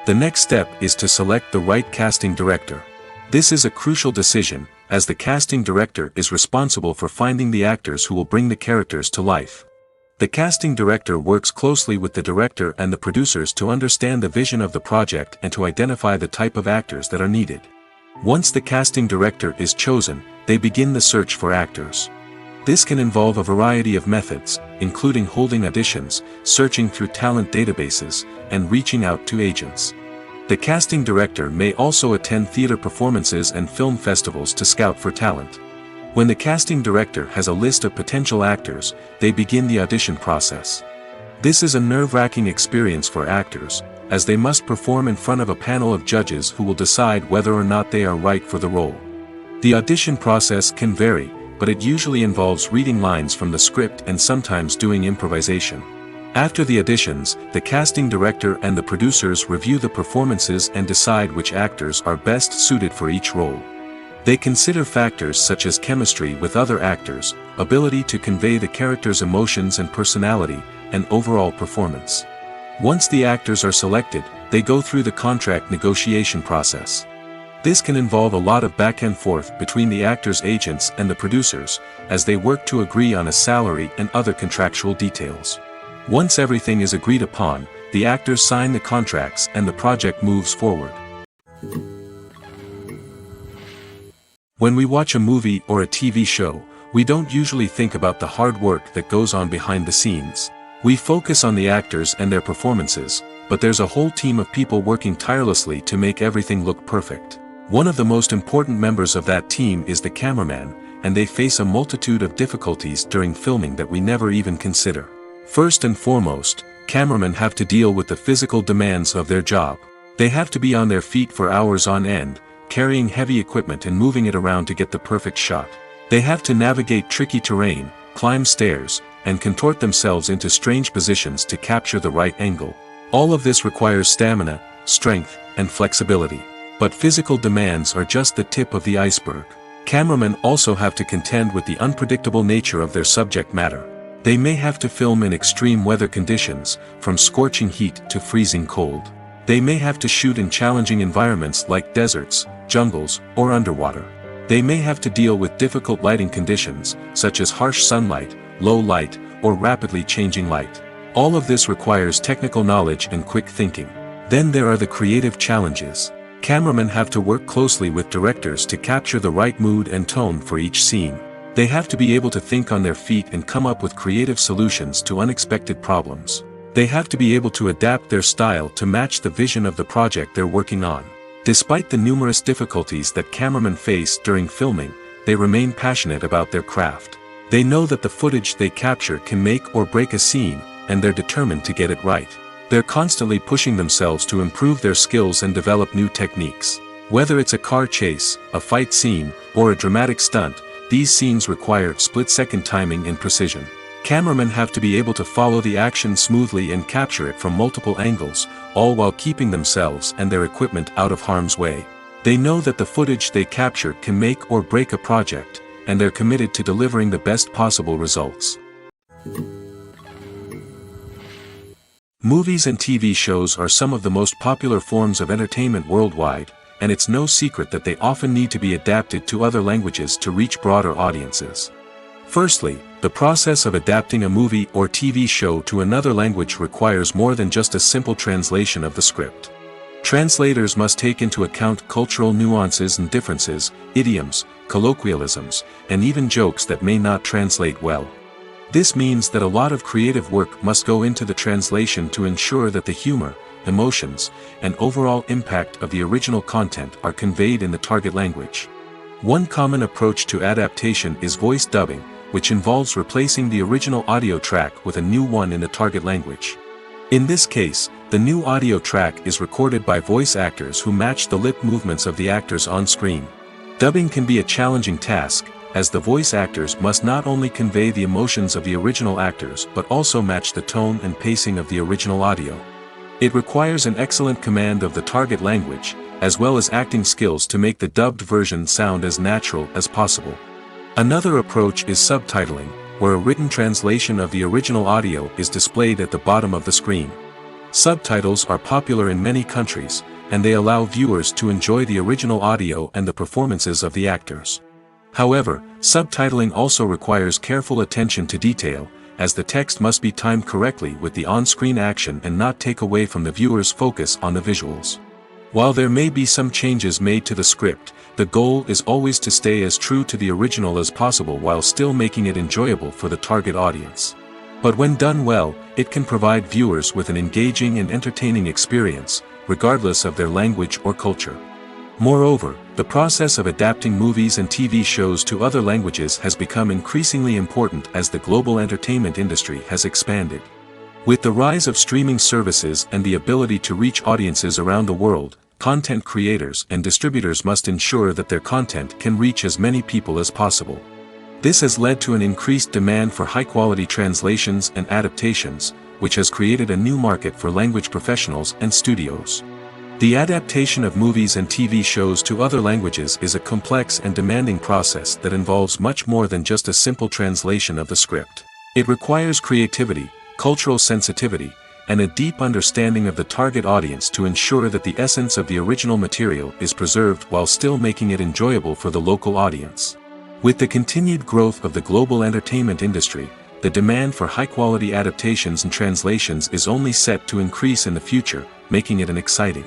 The next step is to select the right casting director. This is a crucial decision, as the casting director is responsible for finding the actors who will bring the characters to life. The casting director works closely with the director and the producers to understand the vision of the project and to identify the type of actors that are needed. Once the casting director is chosen, they begin the search for actors. This can involve a variety of methods, including holding auditions, searching through talent databases, and reaching out to agents. The casting director may also attend theater performances and film festivals to scout for talent. When the casting director has a list of potential actors, they begin the audition process. This is a nerve-wracking experience for actors, as they must perform in front of a panel of judges who will decide whether or not they are right for the role. The audition process can vary, but it usually involves reading lines from the script and sometimes doing improvisation. After the auditions, the casting director and the producers review the performances and decide which actors are best suited for each role. They consider factors such as chemistry with other actors, ability to convey the character's emotions and personality, and overall performance. Once the actors are selected, they go through the contract negotiation process. This can involve a lot of back and forth between the actors' agents and the producers, as they work to agree on a salary and other contractual details. Once everything is agreed upon, the actors sign the contracts and the project moves forward. When we watch a movie or a TV show, we don't usually think about the hard work that goes on behind the scenes. We focus on the actors and their performances, but there's a whole team of people working tirelessly to make everything look perfect. One of the most important members of that team is the cameraman, and they face a multitude of difficulties during filming that we never even consider. First and foremost, cameramen have to deal with the physical demands of their job. They have to be on their feet for hours on end, carrying heavy equipment and moving it around to get the perfect shot. They have to navigate tricky terrain, climb stairs, and contort themselves into strange positions to capture the right angle. All of this requires stamina, strength, and flexibility. But physical demands are just the tip of the iceberg. Cameramen also have to contend with the unpredictable nature of their subject matter. They may have to film in extreme weather conditions, from scorching heat to freezing cold. They may have to shoot in challenging environments like deserts, jungles, or underwater. They may have to deal with difficult lighting conditions, such as harsh sunlight, low light, or rapidly changing light. All of this requires technical knowledge and quick thinking. Then there are the creative challenges. Cameramen have to work closely with directors to capture the right mood and tone for each scene. They have to be able to think on their feet and come up with creative solutions to unexpected problems. They have to be able to adapt their style to match the vision of the project they're working on. Despite the numerous difficulties that cameramen face during filming, they remain passionate about their craft. They know that the footage they capture can make or break a scene, and they're determined to get it right. They're constantly pushing themselves to improve their skills and develop new techniques. Whether it's a car chase, a fight scene, or a dramatic stunt, these scenes require split-second timing and precision. Cameramen have to be able to follow the action smoothly and capture it from multiple angles, all while keeping themselves and their equipment out of harm's way. They know that the footage they capture can make or break a project, and they're committed to delivering the best possible results. Movies and TV shows are some of the most popular forms of entertainment worldwide, and it's no secret that they often need to be adapted to other languages to reach broader audiences. Firstly, the process of adapting a movie or TV show to another language requires more than just a simple translation of the script. Translators must take into account cultural nuances and differences, idioms, colloquialisms, and even jokes that may not translate well. This means that a lot of creative work must go into the translation to ensure that the humor, emotions, and overall impact of the original content are conveyed in the target language. One common approach to adaptation is voice dubbing, which involves replacing the original audio track with a new one in the target language. In this case, the new audio track is recorded by voice actors who match the lip movements of the actors on screen. Dubbing can be a challenging task, as the voice actors must not only convey the emotions of the original actors but also match the tone and pacing of the original audio. It requires an excellent command of the target language, as well as acting skills to make the dubbed version sound as natural as possible. Another approach is subtitling, where a written translation of the original audio is displayed at the bottom of the screen. Subtitles are popular in many countries, and they allow viewers to enjoy the original audio and the performances of the actors. However, subtitling also requires careful attention to detail, as the text must be timed correctly with the on-screen action and not take away from the viewer's focus on the visuals. While there may be some changes made to the script, the goal is always to stay as true to the original as possible while still making it enjoyable for the target audience. But when done well, it can provide viewers with an engaging and entertaining experience, regardless of their language or culture. Moreover, the process of adapting movies and TV shows to other languages has become increasingly important as the global entertainment industry has expanded. With the rise of streaming services and the ability to reach audiences around the world, content creators and distributors must ensure that their content can reach as many people as possible. This has led to an increased demand for high-quality translations and adaptations, which has created a new market for language professionals and studios. The adaptation of movies and TV shows to other languages is a complex and demanding process that involves much more than just a simple translation of the script. It requires creativity, cultural sensitivity, and a deep understanding of the target audience to ensure that the essence of the original material is preserved while still making it enjoyable for the local audience. With the continued growth of the global entertainment industry, the demand for high-quality adaptations and translations is only set to increase in the future, making it an exciting.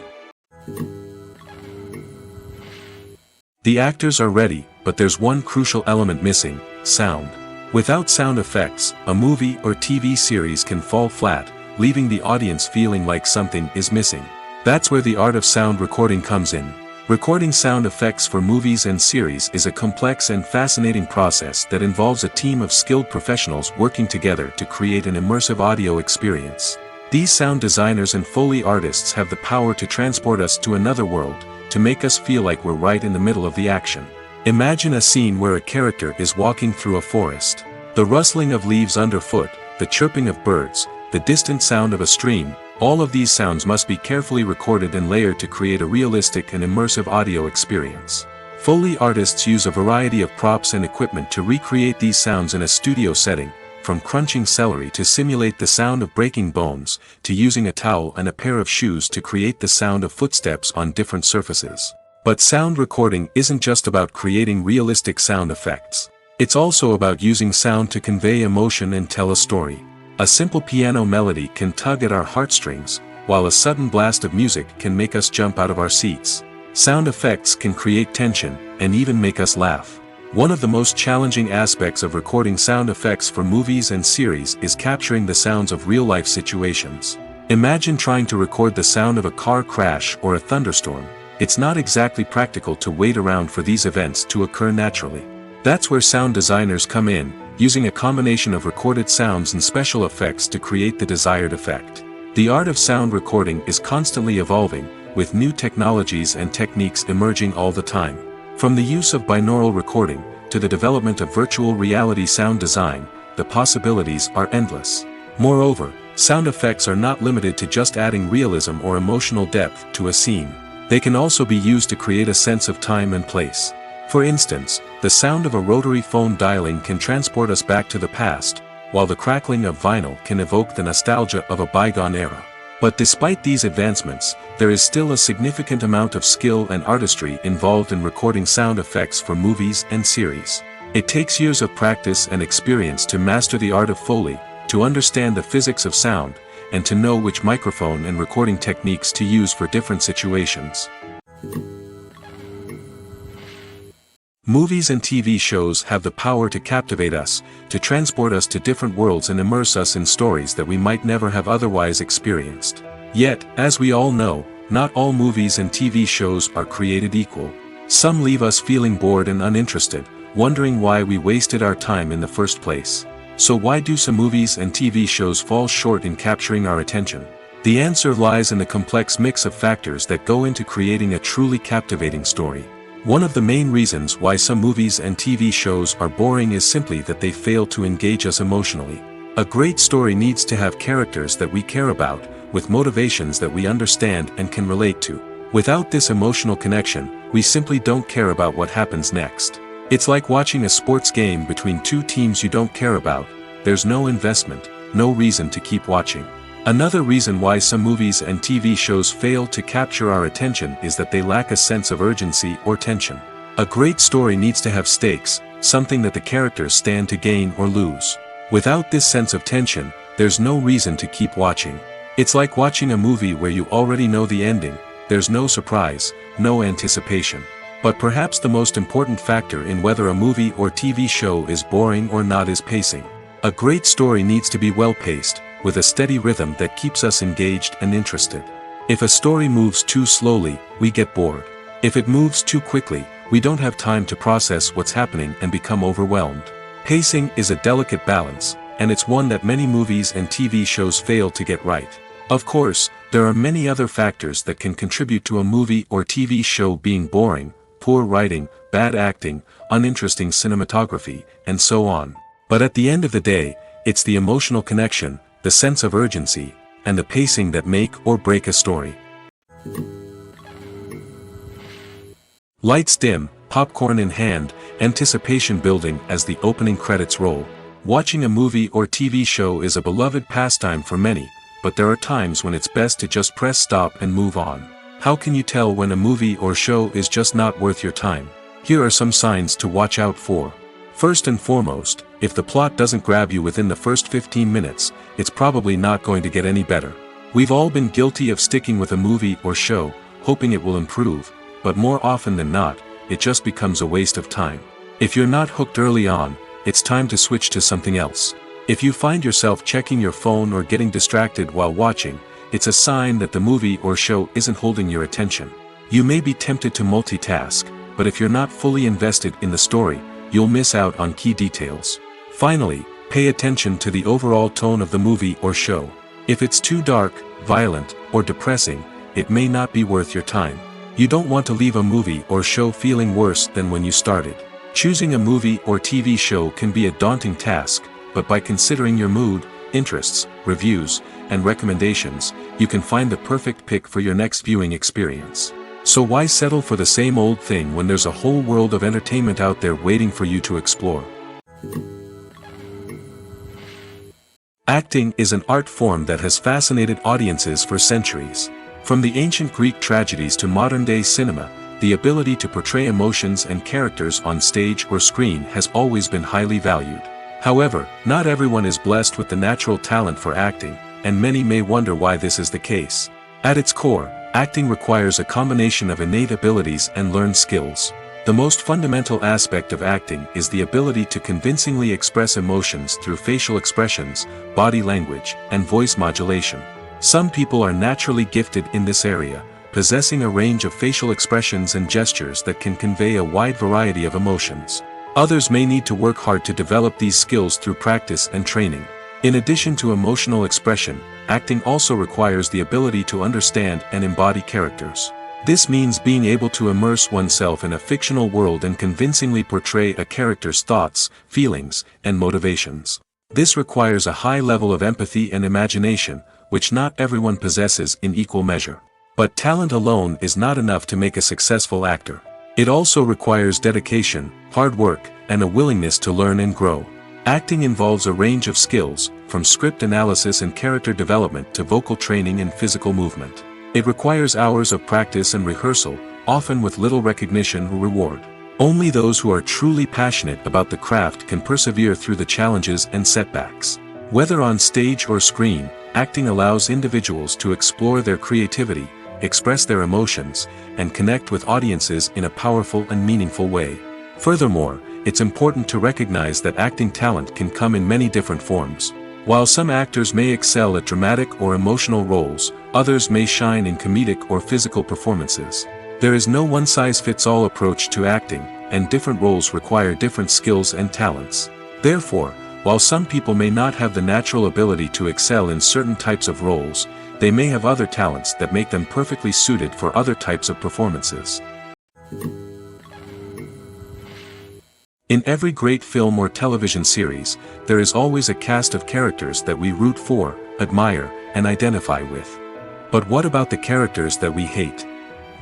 The actors are ready, but there's one crucial element missing: sound. Without sound effects, a movie or TV series can fall flat, leaving the audience feeling like something is missing. That's where the art of sound recording comes in. Recording sound effects for movies and series is a complex and fascinating process that involves a team of skilled professionals working together to create an immersive audio experience. These sound designers and Foley artists have the power to transport us to another world, to make us feel like we're right in the middle of the action. Imagine a scene where a character is walking through a forest. The rustling of leaves underfoot, the chirping of birds, the distant sound of a stream, all of these sounds must be carefully recorded and layered to create a realistic and immersive audio experience. Foley artists use a variety of props and equipment to recreate these sounds in a studio setting, from crunching celery to simulate the sound of breaking bones, to using a towel and a pair of shoes to create the sound of footsteps on different surfaces. But sound recording isn't just about creating realistic sound effects. It's also about using sound to convey emotion and tell a story. A simple piano melody can tug at our heartstrings, while a sudden blast of music can make us jump out of our seats. Sound effects can create tension, and even make us laugh. One of the most challenging aspects of recording sound effects for movies and series is capturing the sounds of real-life situations. Imagine trying to record the sound of a car crash or a thunderstorm. It's not exactly practical to wait around for these events to occur naturally. That's where sound designers come in, using a combination of recorded sounds and special effects to create the desired effect. The art of sound recording is constantly evolving, with new technologies and techniques emerging all the time. From the use of binaural recording, to the development of virtual reality sound design, the possibilities are endless. Moreover, sound effects are not limited to just adding realism or emotional depth to a scene. They can also be used to create a sense of time and place. For instance, the sound of a rotary phone dialing can transport us back to the past, while the crackling of vinyl can evoke the nostalgia of a bygone era. But despite these advancements, there is still a significant amount of skill and artistry involved in recording sound effects for movies and series. It takes years of practice and experience to master the art of Foley, to understand the physics of sound, and to know which microphone and recording techniques to use for different situations. Movies and TV shows have the power to captivate us, to transport us to different worlds and immerse us in stories that we might never have otherwise experienced. Yet, as we all know, not all movies and TV shows are created equal. Some leave us feeling bored and uninterested, wondering why we wasted our time in the first place. So why do some movies and TV shows fall short in capturing our attention? The answer lies in the complex mix of factors that go into creating a truly captivating story. One of the main reasons why some movies and TV shows are boring is simply that they fail to engage us emotionally. A great story needs to have characters that we care about, with motivations that we understand and can relate to. Without this emotional connection, we simply don't care about what happens next. It's like watching a sports game between two teams you don't care about. There's no investment, no reason to keep watching. Another reason why some movies and TV shows fail to capture our attention is that they lack a sense of urgency or tension. A great story needs to have stakes, something that the characters stand to gain or lose. Without this sense of tension, there's no reason to keep watching. It's like watching a movie where you already know the ending. There's no surprise, no anticipation. But perhaps the most important factor in whether a movie or TV show is boring or not is pacing. A great story needs to be well-paced, with a steady rhythm that keeps us engaged and interested. If a story moves too slowly, we get bored. If it moves too quickly, we don't have time to process what's happening and become overwhelmed. Pacing is a delicate balance, and it's one that many movies and TV shows fail to get right. Of course, there are many other factors that can contribute to a movie or TV show being boring: poor writing, bad acting, uninteresting cinematography, and so on. But at the end of the day, it's the emotional connection, the sense of urgency, and the pacing that make or break a story. Lights dim, popcorn in hand, anticipation building as the opening credits roll. Watching a movie or TV show is a beloved pastime for many, but there are times when it's best to just press stop and move on. How can you tell when a movie or show is just not worth your time? Here are some signs to watch out for. First and foremost, if the plot doesn't grab you within the first 15 minutes, it's probably not going to get any better. We've all been guilty of sticking with a movie or show, hoping it will improve, but more often than not, it just becomes a waste of time. If you're not hooked early on, it's time to switch to something else. If you find yourself checking your phone or getting distracted while watching, it's a sign that the movie or show isn't holding your attention. You may be tempted to multitask, but if you're not fully invested in the story, you'll miss out on key details. Finally, pay attention to the overall tone of the movie or show. If it's too dark, violent, or depressing, it may not be worth your time. You don't want to leave a movie or show feeling worse than when you started. Choosing a movie or TV show can be a daunting task, but by considering your mood, interests, reviews, and recommendations, you can find the perfect pick for your next viewing experience. So why settle for the same old thing when there's a whole world of entertainment out there waiting for you to explore? Acting is an art form that has fascinated audiences for centuries. From the ancient Greek tragedies to modern-day cinema, the ability to portray emotions and characters on stage or screen has always been highly valued. However, not everyone is blessed with the natural talent for acting, and many may wonder why this is the case. At its core, acting requires a combination of innate abilities and learned skills. The most fundamental aspect of acting is the ability to convincingly express emotions through facial expressions, body language, and voice modulation. Some people are naturally gifted in this area, possessing a range of facial expressions and gestures that can convey a wide variety of emotions. Others may need to work hard to develop these skills through practice and training. In addition to emotional expression, acting also requires the ability to understand and embody characters. This means being able to immerse oneself in a fictional world and convincingly portray a character's thoughts, feelings, and motivations. This requires a high level of empathy and imagination, which not everyone possesses in equal measure. But talent alone is not enough to make a successful actor. It also requires dedication, hard work, and a willingness to learn and grow. Acting involves a range of skills, from script analysis and character development to vocal training and physical movement. It requires hours of practice and rehearsal, often with little recognition or reward. Only those who are truly passionate about the craft can persevere through the challenges and setbacks. Whether on stage or screen, acting allows individuals to explore their creativity, express their emotions, and connect with audiences in a powerful and meaningful way. Furthermore, it's important to recognize that acting talent can come in many different forms. While some actors may excel at dramatic or emotional roles, others may shine in comedic or physical performances. There is no one-size-fits-all approach to acting, and different roles require different skills and talents. Therefore, while some people may not have the natural ability to excel in certain types of roles, they may have other talents that make them perfectly suited for other types of performances. In every great film or television series, there is always a cast of characters that we root for, admire, and identify with. But what about the characters that we hate?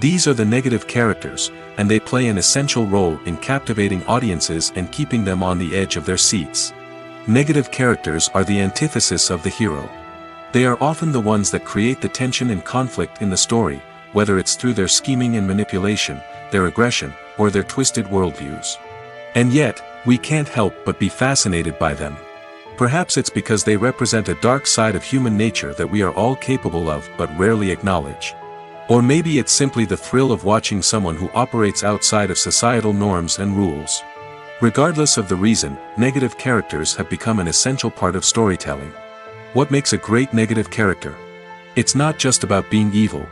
These are the negative characters, and they play an essential role in captivating audiences and keeping them on the edge of their seats. Negative characters are the antithesis of the hero. They are often the ones that create the tension and conflict in the story, whether it's through their scheming and manipulation, their aggression, or their twisted worldviews. And yet, we can't help but be fascinated by them. Perhaps it's because they represent a dark side of human nature that we are all capable of but rarely acknowledge. Or maybe it's simply the thrill of watching someone who operates outside of societal norms and rules. Regardless of the reason, negative characters have become an essential part of storytelling. What makes a great negative character? It's not just about being evil.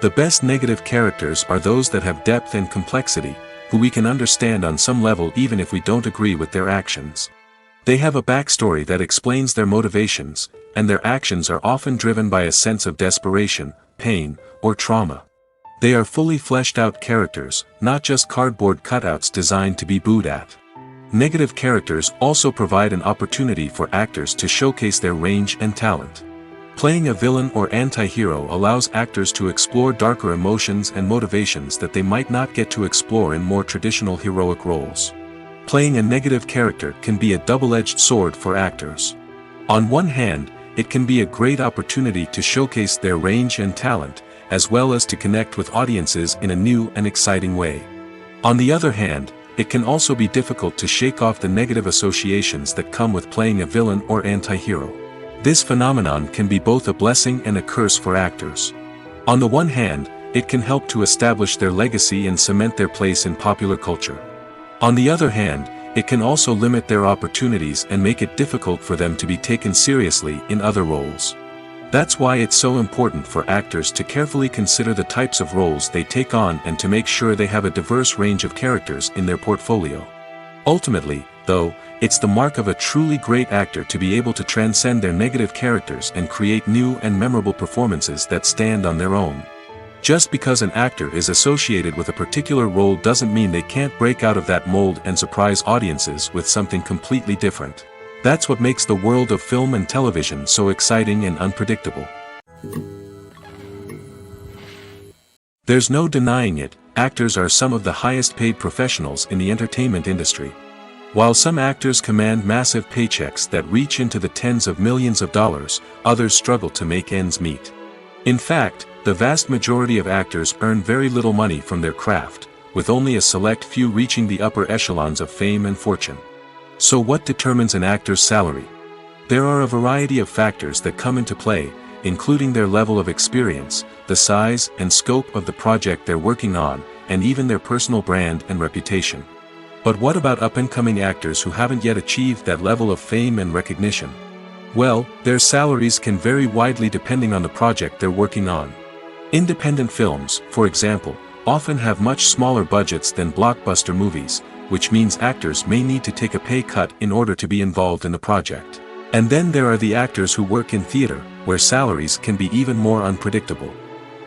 The best negative characters are those that have depth and complexity, who we can understand on some level even if we don't agree with their actions. They have a backstory that explains their motivations, and their actions are often driven by a sense of desperation, pain, or trauma. They are fully fleshed out characters, not just cardboard cutouts designed to be booed at. Negative characters also provide an opportunity for actors to showcase their range and talent. Playing a villain or anti-hero allows actors to explore darker emotions and motivations that they might not get to explore in more traditional heroic roles. Playing a negative character can be a double-edged sword for actors. On one hand, it can be a great opportunity to showcase their range and talent, as well as to connect with audiences in a new and exciting way. On the other hand, it can also be difficult to shake off the negative associations that come with playing a villain or anti-hero. This phenomenon can be both a blessing and a curse for actors. On the one hand, it can help to establish their legacy and cement their place in popular culture. On the other hand, it can also limit their opportunities and make it difficult for them to be taken seriously in other roles. That's why it's so important for actors to carefully consider the types of roles they take on and to make sure they have a diverse range of characters in their portfolio. Ultimately, though, it's the mark of a truly great actor to be able to transcend their negative characters and create new and memorable performances that stand on their own. Just because an actor is associated with a particular role doesn't mean they can't break out of that mold and surprise audiences with something completely different. That's what makes the world of film and television so exciting and unpredictable. There's no denying it, actors are some of the highest paid professionals in the entertainment industry. While some actors command massive paychecks that reach into the tens of millions of dollars, others struggle to make ends meet. In fact, the vast majority of actors earn very little money from their craft, with only a select few reaching the upper echelons of fame and fortune. So what determines an actor's salary? There are a variety of factors that come into play, including their level of experience, the size and scope of the project they're working on, and even their personal brand and reputation. But what about up-and-coming actors who haven't yet achieved that level of fame and recognition? Well, their salaries can vary widely depending on the project they're working on. Independent films, for example, often have much smaller budgets than blockbuster movies, which means actors may need to take a pay cut in order to be involved in the project. And then there are the actors who work in theater, where salaries can be even more unpredictable.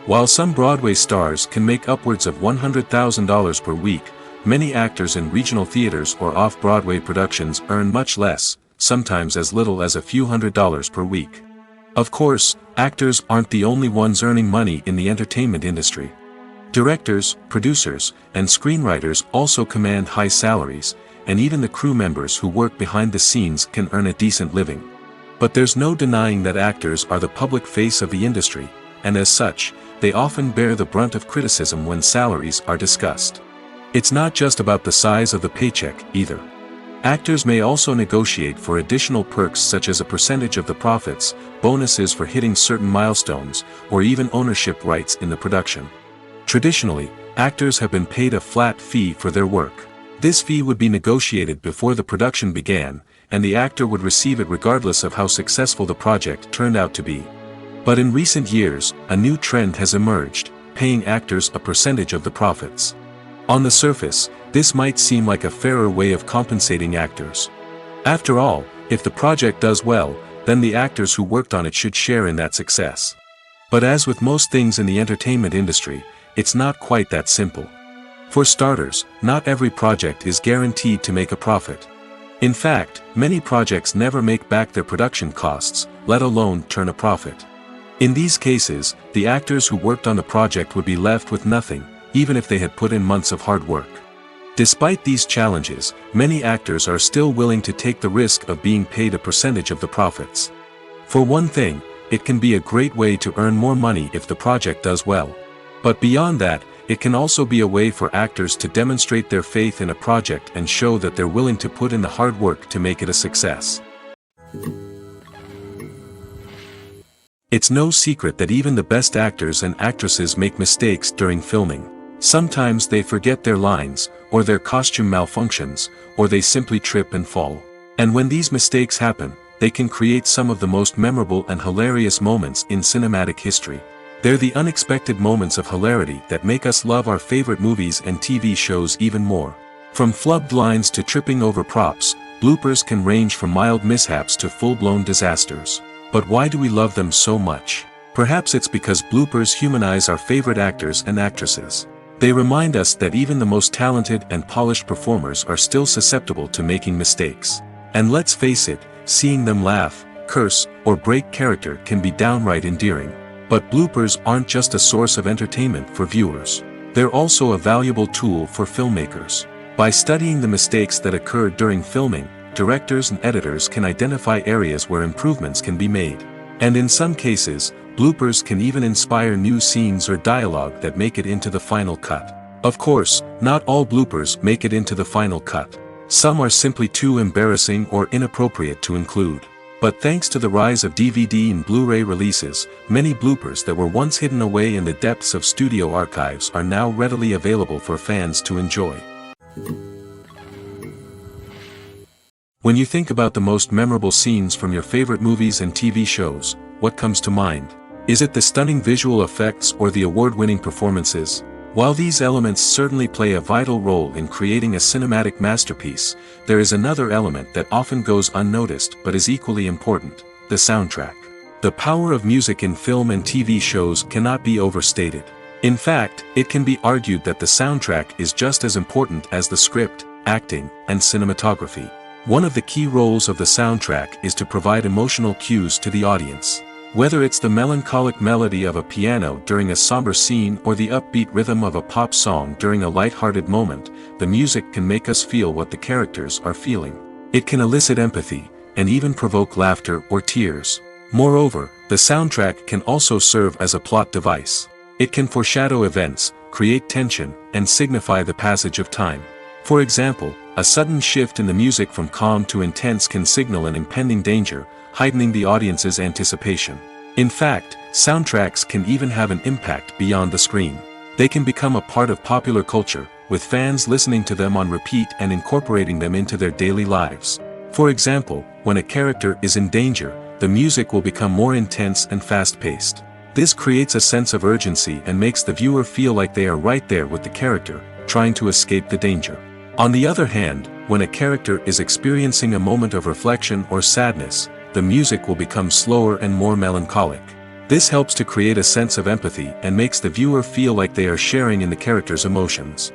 While some Broadway stars can make upwards of $100,000 per week, many actors in regional theaters or off-Broadway productions earn much less, sometimes as little as a few $100s per week. Of course, actors aren't the only ones earning money in the entertainment industry. Directors, producers, and screenwriters also command high salaries, and even the crew members who work behind the scenes can earn a decent living. But there's no denying that actors are the public face of the industry, and as such, they often bear the brunt of criticism when salaries are discussed. It's not just about the size of the paycheck, either. Actors may also negotiate for additional perks such as a percentage of the profits, bonuses for hitting certain milestones, or even ownership rights in the production. Traditionally, actors have been paid a flat fee for their work. This fee would be negotiated before the production began, and the actor would receive it regardless of how successful the project turned out to be. But in recent years, a new trend has emerged, paying actors a percentage of the profits. On the surface, this might seem like a fairer way of compensating actors. After all, if the project does well, then the actors who worked on it should share in that success. But as with most things in the entertainment industry, it's not quite that simple. For starters, not every project is guaranteed to make a profit. In fact, many projects never make back their production costs, let alone turn a profit. In these cases, the actors who worked on the project would be left with nothing, even if they had put in months of hard work. Despite these challenges, many actors are still willing to take the risk of being paid a percentage of the profits. For one thing, it can be a great way to earn more money if the project does well. But beyond that, it can also be a way for actors to demonstrate their faith in a project and show that they're willing to put in the hard work to make it a success. It's no secret that even the best actors and actresses make mistakes during filming. Sometimes they forget their lines, or their costume malfunctions, or they simply trip and fall. And when these mistakes happen, they can create some of the most memorable and hilarious moments in cinematic history. They're the unexpected moments of hilarity that make us love our favorite movies and TV shows even more. From flubbed lines to tripping over props, bloopers can range from mild mishaps to full-blown disasters. But why do we love them so much? Perhaps it's because bloopers humanize our favorite actors and actresses. They remind us that even the most talented and polished performers are still susceptible to making mistakes. And let's face it, seeing them laugh, curse, or break character can be downright endearing. But bloopers aren't just a source of entertainment for viewers. They're also a valuable tool for filmmakers. By studying the mistakes that occurred during filming, directors and editors can identify areas where improvements can be made. And in some cases, bloopers can even inspire new scenes or dialogue that make it into the final cut. Of course, not all bloopers make it into the final cut. Some are simply too embarrassing or inappropriate to include. But thanks to the rise of DVD and Blu-ray releases, many bloopers that were once hidden away in the depths of studio archives are now readily available for fans to enjoy. When you think about the most memorable scenes from your favorite movies and TV shows, what comes to mind? Is it the stunning visual effects or the award-winning performances? While these elements certainly play a vital role in creating a cinematic masterpiece, there is another element that often goes unnoticed but is equally important: the soundtrack. The power of music in film and TV shows cannot be overstated. In fact, it can be argued that the soundtrack is just as important as the script, acting, and cinematography. One of the key roles of the soundtrack is to provide emotional cues to the audience. Whether it's the melancholic melody of a piano during a somber scene or the upbeat rhythm of a pop song during a light-hearted moment, the music can make us feel what the characters are feeling. It can elicit empathy, and even provoke laughter or tears. Moreover, the soundtrack can also serve as a plot device. It can foreshadow events, create tension, and signify the passage of time. For example, a sudden shift in the music from calm to intense can signal an impending danger, heightening the audience's anticipation. In fact, soundtracks can even have an impact beyond the screen. They can become a part of popular culture, with fans listening to them on repeat and incorporating them into their daily lives. For example, when a character is in danger, the music will become more intense and fast-paced. This creates a sense of urgency and makes the viewer feel like they are right there with the character, trying to escape the danger. On the other hand, when a character is experiencing a moment of reflection or sadness, the music will become slower and more melancholic. This helps to create a sense of empathy and makes the viewer feel like they are sharing in the character's emotions.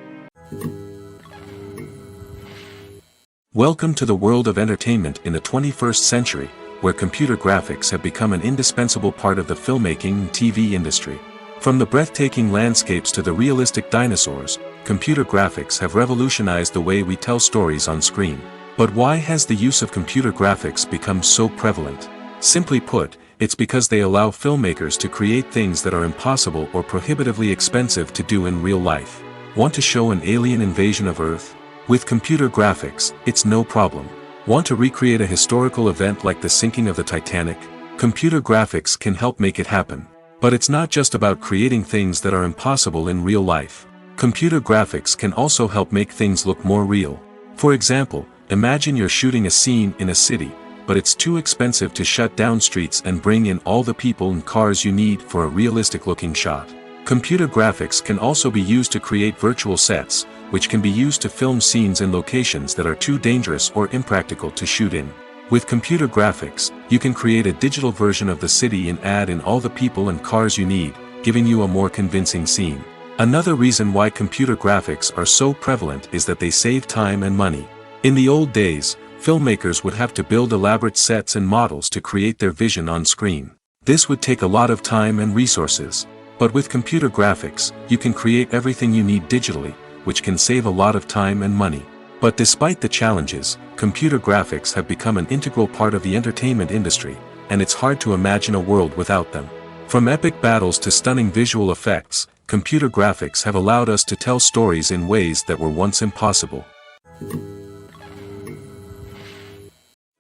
Welcome to the world of entertainment in the 21st century, where computer graphics have become an indispensable part of the filmmaking and TV industry. From the breathtaking landscapes to the realistic dinosaurs, computer graphics have revolutionized the way we tell stories on screen. But why has the use of computer graphics become so prevalent? Simply put, it's because they allow filmmakers to create things that are impossible or prohibitively expensive to do in real life. Want to show an alien invasion of Earth? With computer graphics, it's no problem. Want to recreate a historical event like the sinking of the Titanic? Computer graphics can help make it happen. But it's not just about creating things that are impossible in real life. Computer graphics can also help make things look more real. For example, imagine you're shooting a scene in a city, but it's too expensive to shut down streets and bring in all the people and cars you need for a realistic-looking shot. Computer graphics can also be used to create virtual sets, which can be used to film scenes in locations that are too dangerous or impractical to shoot in. With computer graphics, you can create a digital version of the city and add in all the people and cars you need, giving you a more convincing scene. Another reason why computer graphics are so prevalent is that they save time and money. In the old days, filmmakers would have to build elaborate sets and models to create their vision on screen. This would take a lot of time and resources. But with computer graphics, you can create everything you need digitally, which can save a lot of time and money. But despite the challenges, computer graphics have become an integral part of the entertainment industry, and it's hard to imagine a world without them. From epic battles to stunning visual effects, computer graphics have allowed us to tell stories in ways that were once impossible.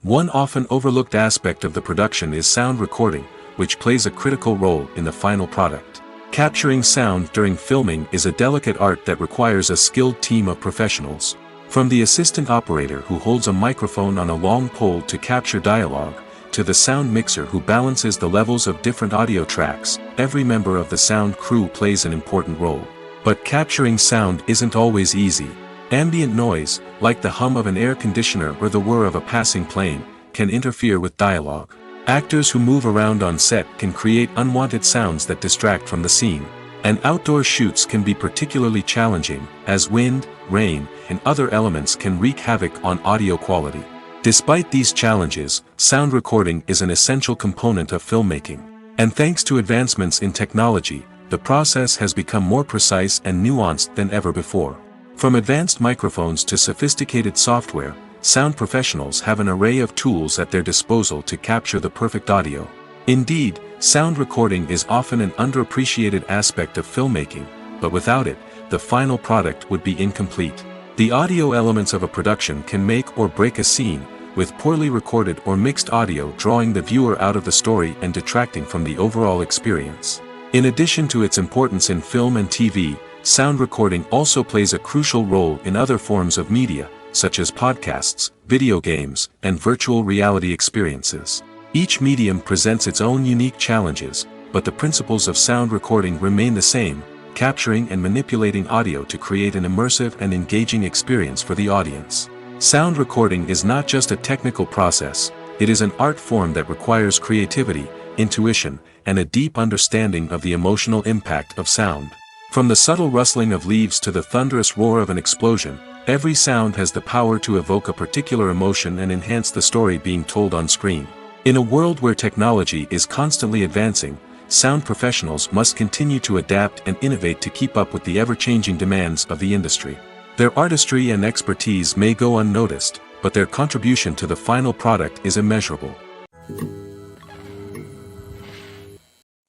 One often overlooked aspect of the production is sound recording, which plays a critical role in the final product. Capturing sound during filming is a delicate art that requires a skilled team of professionals. From the assistant operator who holds a microphone on a long pole to capture dialogue, to the sound mixer who balances the levels of different audio tracks, every member of the sound crew plays an important role. But capturing sound isn't always easy. Ambient noise, like the hum of an air conditioner or the whir of a passing plane, can interfere with dialogue. Actors who move around on set can create unwanted sounds that distract from the scene. And outdoor shoots can be particularly challenging, as wind, rain, and other elements can wreak havoc on audio quality. Despite these challenges, sound recording is an essential component of filmmaking. And thanks to advancements in technology, the process has become more precise and nuanced than ever before. From advanced microphones to sophisticated software, sound professionals have an array of tools at their disposal to capture the perfect audio. Indeed, sound recording is often an underappreciated aspect of filmmaking, but without it, the final product would be incomplete. The audio elements of a production can make or break a scene, with poorly recorded or mixed audio drawing the viewer out of the story and detracting from the overall experience. In addition to its importance in film and TV, sound recording also plays a crucial role in other forms of media, such as podcasts, video games, and virtual reality experiences. Each medium presents its own unique challenges, but the principles of sound recording remain the same, capturing and manipulating audio to create an immersive and engaging experience for the audience. Sound recording is not just a technical process, it is an art form that requires creativity, intuition, and a deep understanding of the emotional impact of sound. From the subtle rustling of leaves to the thunderous roar of an explosion, every sound has the power to evoke a particular emotion and enhance the story being told on screen. In a world where technology is constantly advancing, sound professionals must continue to adapt and innovate to keep up with the ever-changing demands of the industry. Their artistry and expertise may go unnoticed, but their contribution to the final product is immeasurable.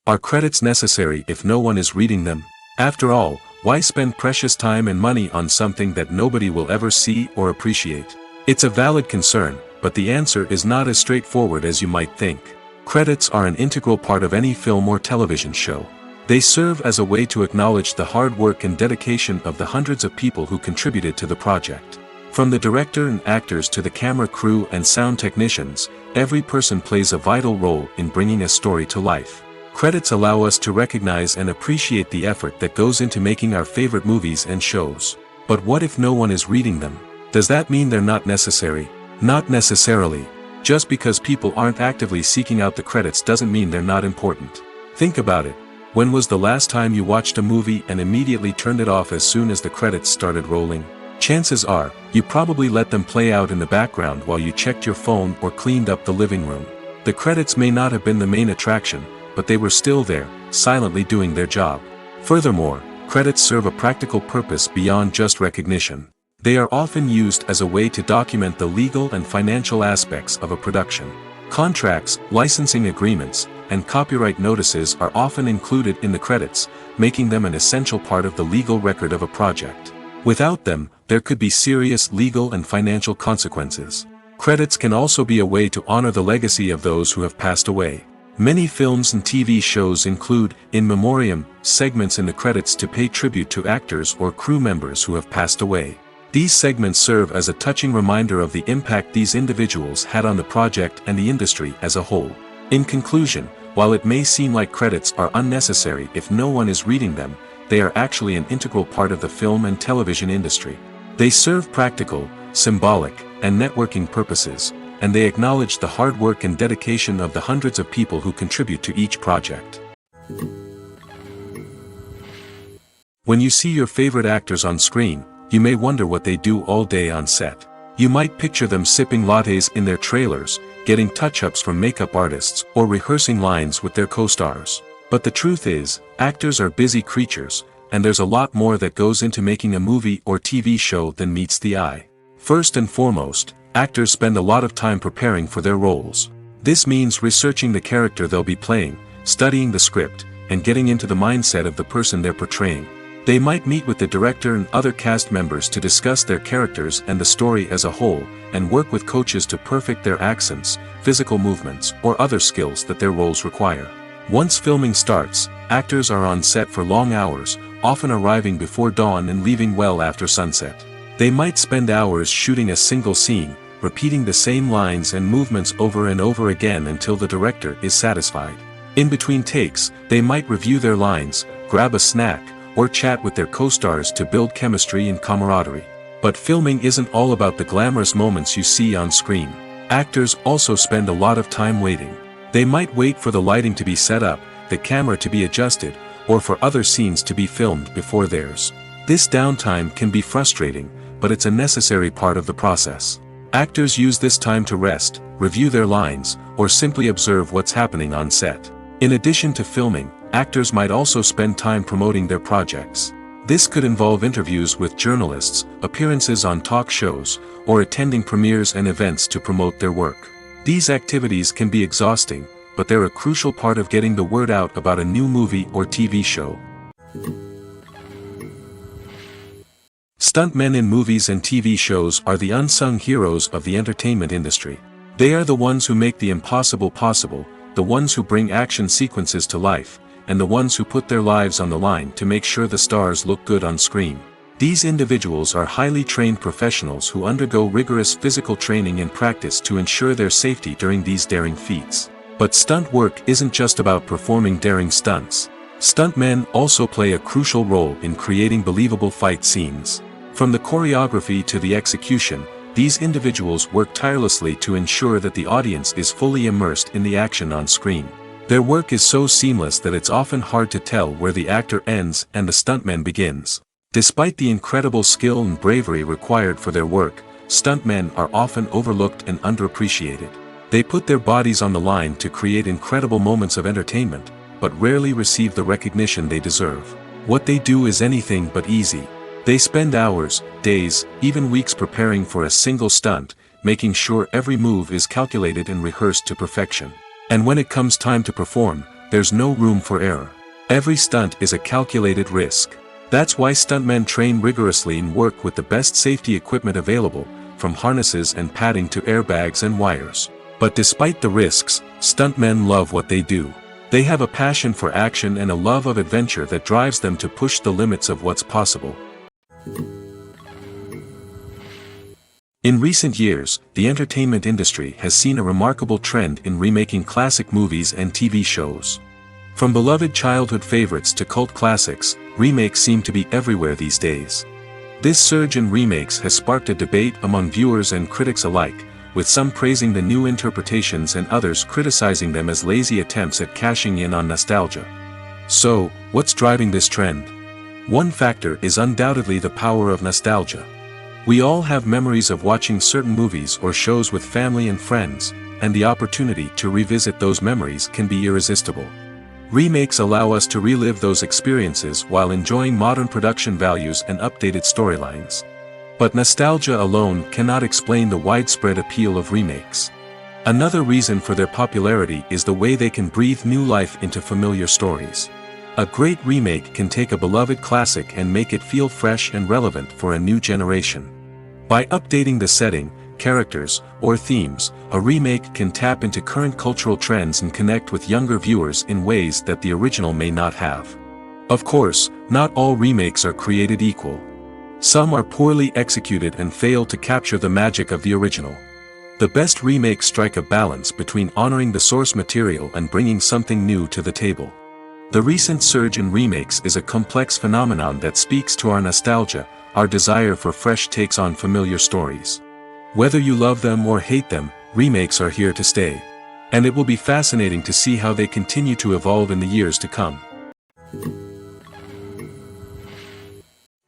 Are credits necessary if no one is reading them? After all, why spend precious time and money on something that nobody will ever see or appreciate? It's a valid concern, but the answer is not as straightforward as you might think. Credits are an integral part of any film or television show. They serve as a way to acknowledge the hard work and dedication of the hundreds of people who contributed to the project. From the director and actors to the camera crew and sound technicians, every person plays a vital role in bringing a story to life. Credits allow us to recognize and appreciate the effort that goes into making our favorite movies and shows. But what if no one is reading them? Does that mean they're not necessary? Not necessarily. Just because people aren't actively seeking out the credits doesn't mean they're not important. Think about it. When was the last time you watched a movie and immediately turned it off as soon as the credits started rolling? Chances are, you probably let them play out in the background while you checked your phone or cleaned up the living room. The credits may not have been the main attraction, but they were still there, silently doing their job. Furthermore, credits serve a practical purpose beyond just recognition. They are often used as a way to document the legal and financial aspects of a production. Contracts, licensing agreements, and copyright notices are often included in the credits, making them an essential part of the legal record of a project. Without them, there could be serious legal and financial consequences. Credits can also be a way to honor the legacy of those who have passed away. Many films and TV shows include, in memoriam, segments in the credits to pay tribute to actors or crew members who have passed away. These segments serve as a touching reminder of the impact these individuals had on the project and the industry as a whole. In conclusion, while it may seem like credits are unnecessary if no one is reading them, they are actually an integral part of the film and television industry. They serve practical, symbolic, and networking purposes, and they acknowledge the hard work and dedication of the hundreds of people who contribute to each project. When you see your favorite actors on screen, you may wonder what they do all day on set. You might picture them sipping lattes in their trailers, getting touch-ups from makeup artists, or rehearsing lines with their co-stars. But the truth is, actors are busy creatures, and there's a lot more that goes into making a movie or TV show than meets the eye. First and foremost, actors spend a lot of time preparing for their roles. This means researching the character they'll be playing, studying the script, and getting into the mindset of the person they're portraying. They might meet with the director and other cast members to discuss their characters and the story as a whole, and work with coaches to perfect their accents, physical movements, or other skills that their roles require. Once filming starts, actors are on set for long hours, often arriving before dawn and leaving well after sunset. They might spend hours shooting a single scene, repeating the same lines and movements over and over again until the director is satisfied. In between takes, they might review their lines, grab a snack, or chat with their co-stars to build chemistry and camaraderie. But filming isn't all about the glamorous moments you see on screen. Actors also spend a lot of time waiting. They might wait for the lighting to be set up, the camera to be adjusted, or for other scenes to be filmed before theirs. This downtime can be frustrating, but it's a necessary part of the process. Actors use this time to rest, review their lines, or simply observe what's happening on set. In addition to filming, actors might also spend time promoting their projects. This could involve interviews with journalists, appearances on talk shows, or attending premieres and events to promote their work. These activities can be exhausting, but they're a crucial part of getting the word out about a new movie or TV show. Stuntmen in movies and TV shows are the unsung heroes of the entertainment industry. They are the ones who make the impossible possible, the ones who bring action sequences to life, and the ones who put their lives on the line to make sure the stars look good on screen. These individuals are highly trained professionals who undergo rigorous physical training and practice to ensure their safety during these daring feats. But stunt work isn't just about performing daring stunts. Stuntmen also play a crucial role in creating believable fight scenes. From the choreography to the execution, these individuals work tirelessly to ensure that the audience is fully immersed in the action on screen. Their work is so seamless that it's often hard to tell where the actor ends and the stuntman begins. Despite the incredible skill and bravery required for their work, stuntmen are often overlooked and underappreciated. They put their bodies on the line to create incredible moments of entertainment, but rarely receive the recognition they deserve. What they do is anything but easy. They spend hours, days, even weeks preparing for a single stunt, making sure every move is calculated and rehearsed to perfection. And when it comes time to perform, there's no room for error. Every stunt is a calculated risk. That's why stuntmen train rigorously and work with the best safety equipment available, from harnesses and padding to airbags and wires. But despite the risks, stuntmen love what they do. They have a passion for action and a love of adventure that drives them to push the limits of what's possible. In recent years, the entertainment industry has seen a remarkable trend in remaking classic movies and TV shows. From beloved childhood favorites to cult classics, remakes seem to be everywhere these days. This surge in remakes has sparked a debate among viewers and critics alike, with some praising the new interpretations and others criticizing them as lazy attempts at cashing in on nostalgia. So, what's driving this trend? One factor is undoubtedly the power of nostalgia. We all have memories of watching certain movies or shows with family and friends, and the opportunity to revisit those memories can be irresistible. Remakes allow us to relive those experiences while enjoying modern production values and updated storylines. But nostalgia alone cannot explain the widespread appeal of remakes. Another reason for their popularity is the way they can breathe new life into familiar stories. A great remake can take a beloved classic and make it feel fresh and relevant for a new generation. By updating the setting, characters, or themes, a remake can tap into current cultural trends and connect with younger viewers in ways that the original may not have. Of course, not all remakes are created equal. Some are poorly executed and fail to capture the magic of the original. The best remakes strike a balance between honoring the source material and bringing something new to the table. The recent surge in remakes is a complex phenomenon that speaks to our nostalgia, our desire for fresh takes on familiar stories. Whether you love them or hate them, remakes are here to stay. And it will be fascinating to see how they continue to evolve in the years to come.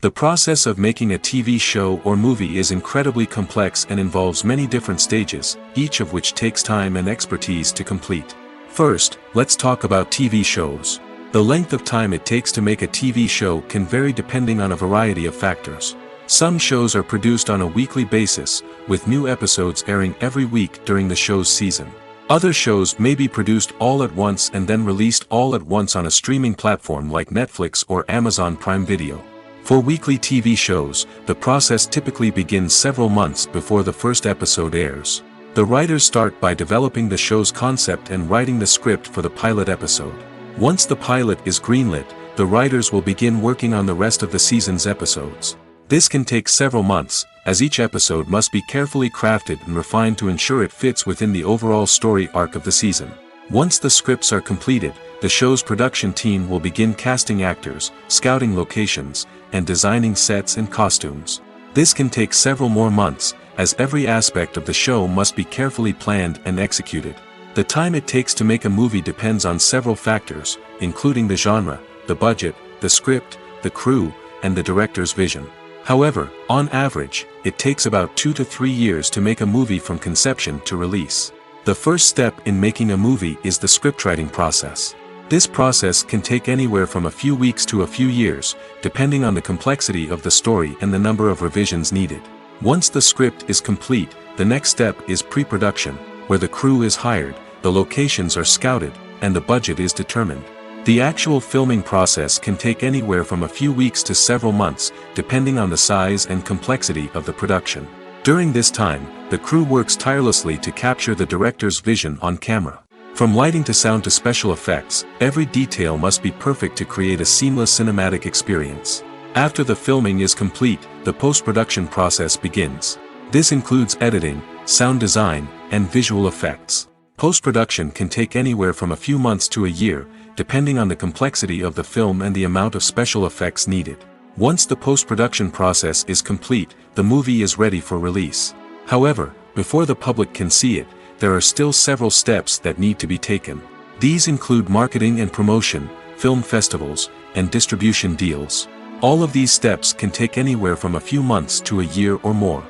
The process of making a TV show or movie is incredibly complex and involves many different stages, each of which takes time and expertise to complete. First, let's talk about TV shows. The length of time it takes to make a TV show can vary depending on a variety of factors. Some shows are produced on a weekly basis, with new episodes airing every week during the show's season. Other shows may be produced all at once and then released all at once on a streaming platform like Netflix or Amazon Prime Video. For weekly TV shows, the process typically begins several months before the first episode airs. The writers start by developing the show's concept and writing the script for the pilot episode. Once the pilot is greenlit, the writers will begin working on the rest of the season's episodes. This can take several months, as each episode must be carefully crafted and refined to ensure it fits within the overall story arc of the season. Once the scripts are completed, the show's production team will begin casting actors, scouting locations, and designing sets and costumes. This can take several more months, as every aspect of the show must be carefully planned and executed. The time it takes to make a movie depends on several factors, including the genre, the budget, the script, the crew, and the director's vision. However, on average, it takes about 2 to 3 years to make a movie from conception to release. The first step in making a movie is the scriptwriting process. This process can take anywhere from a few weeks to a few years, depending on the complexity of the story and the number of revisions needed. Once the script is complete, the next step is pre-production, where the crew is hired, the the locations are scouted, and the budget is determined. The actual filming process can take anywhere from a few weeks to several months, depending on the size and complexity of the production. During this time, the crew works tirelessly to capture the director's vision on camera. From lighting to sound to special effects, every detail must be perfect to create a seamless cinematic experience. After the filming is complete, the post-production process begins. This includes editing, sound design, and visual effects. Post-production can take anywhere from a few months to a year, depending on the complexity of the film and the amount of special effects needed. Once the post-production process is complete, the movie is ready for release. However, before the public can see it, there are still several steps that need to be taken. These include marketing and promotion, film festivals, and distribution deals. All of these steps can take anywhere from a few months to a year or more.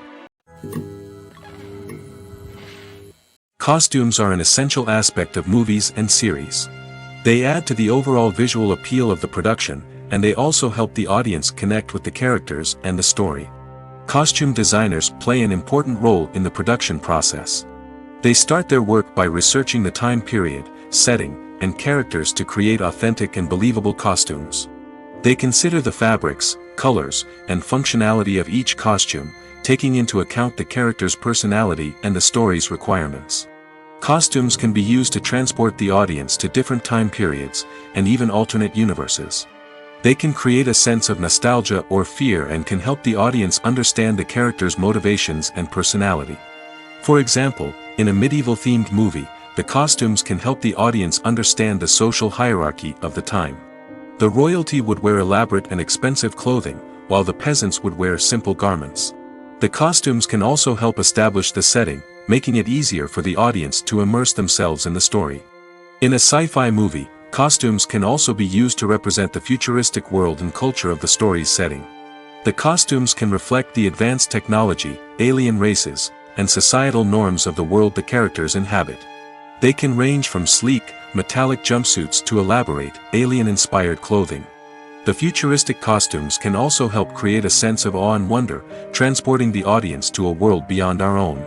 Costumes are an essential aspect of movies and series. They add to the overall visual appeal of the production, and they also help the audience connect with the characters and the story. Costume designers play an important role in the production process. They start their work by researching the time period, setting, and characters to create authentic and believable costumes. They consider the fabrics, colors, and functionality of each costume, taking into account the character's personality and the story's requirements. Costumes can be used to transport the audience to different time periods, and even alternate universes. They can create a sense of nostalgia or fear and can help the audience understand the character's motivations and personality. For example, in a medieval-themed movie, the costumes can help the audience understand the social hierarchy of the time. The royalty would wear elaborate and expensive clothing, while the peasants would wear simple garments. The costumes can also help establish the setting, making it easier for the audience to immerse themselves in the story. In a sci-fi movie, costumes can also be used to represent the futuristic world and culture of the story's setting. The costumes can reflect the advanced technology, alien races, and societal norms of the world the characters inhabit. They can range from sleek, metallic jumpsuits to elaborate, alien-inspired clothing. The futuristic costumes can also help create a sense of awe and wonder, transporting the audience to a world beyond our own.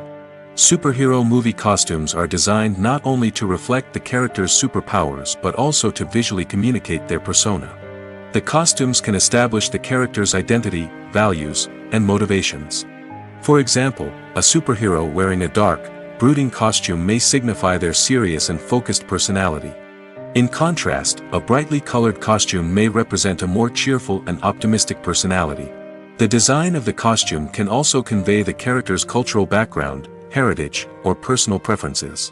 Superhero movie costumes are designed not only to reflect the character's superpowers but also to visually communicate their persona. The costumes can establish the character's identity, values, and motivations. For example, a superhero wearing a dark, brooding costume may signify their serious and focused personality. In contrast, a brightly colored costume may represent a more cheerful and optimistic personality. The design of the costume can also convey the character's cultural background, heritage, or personal preferences.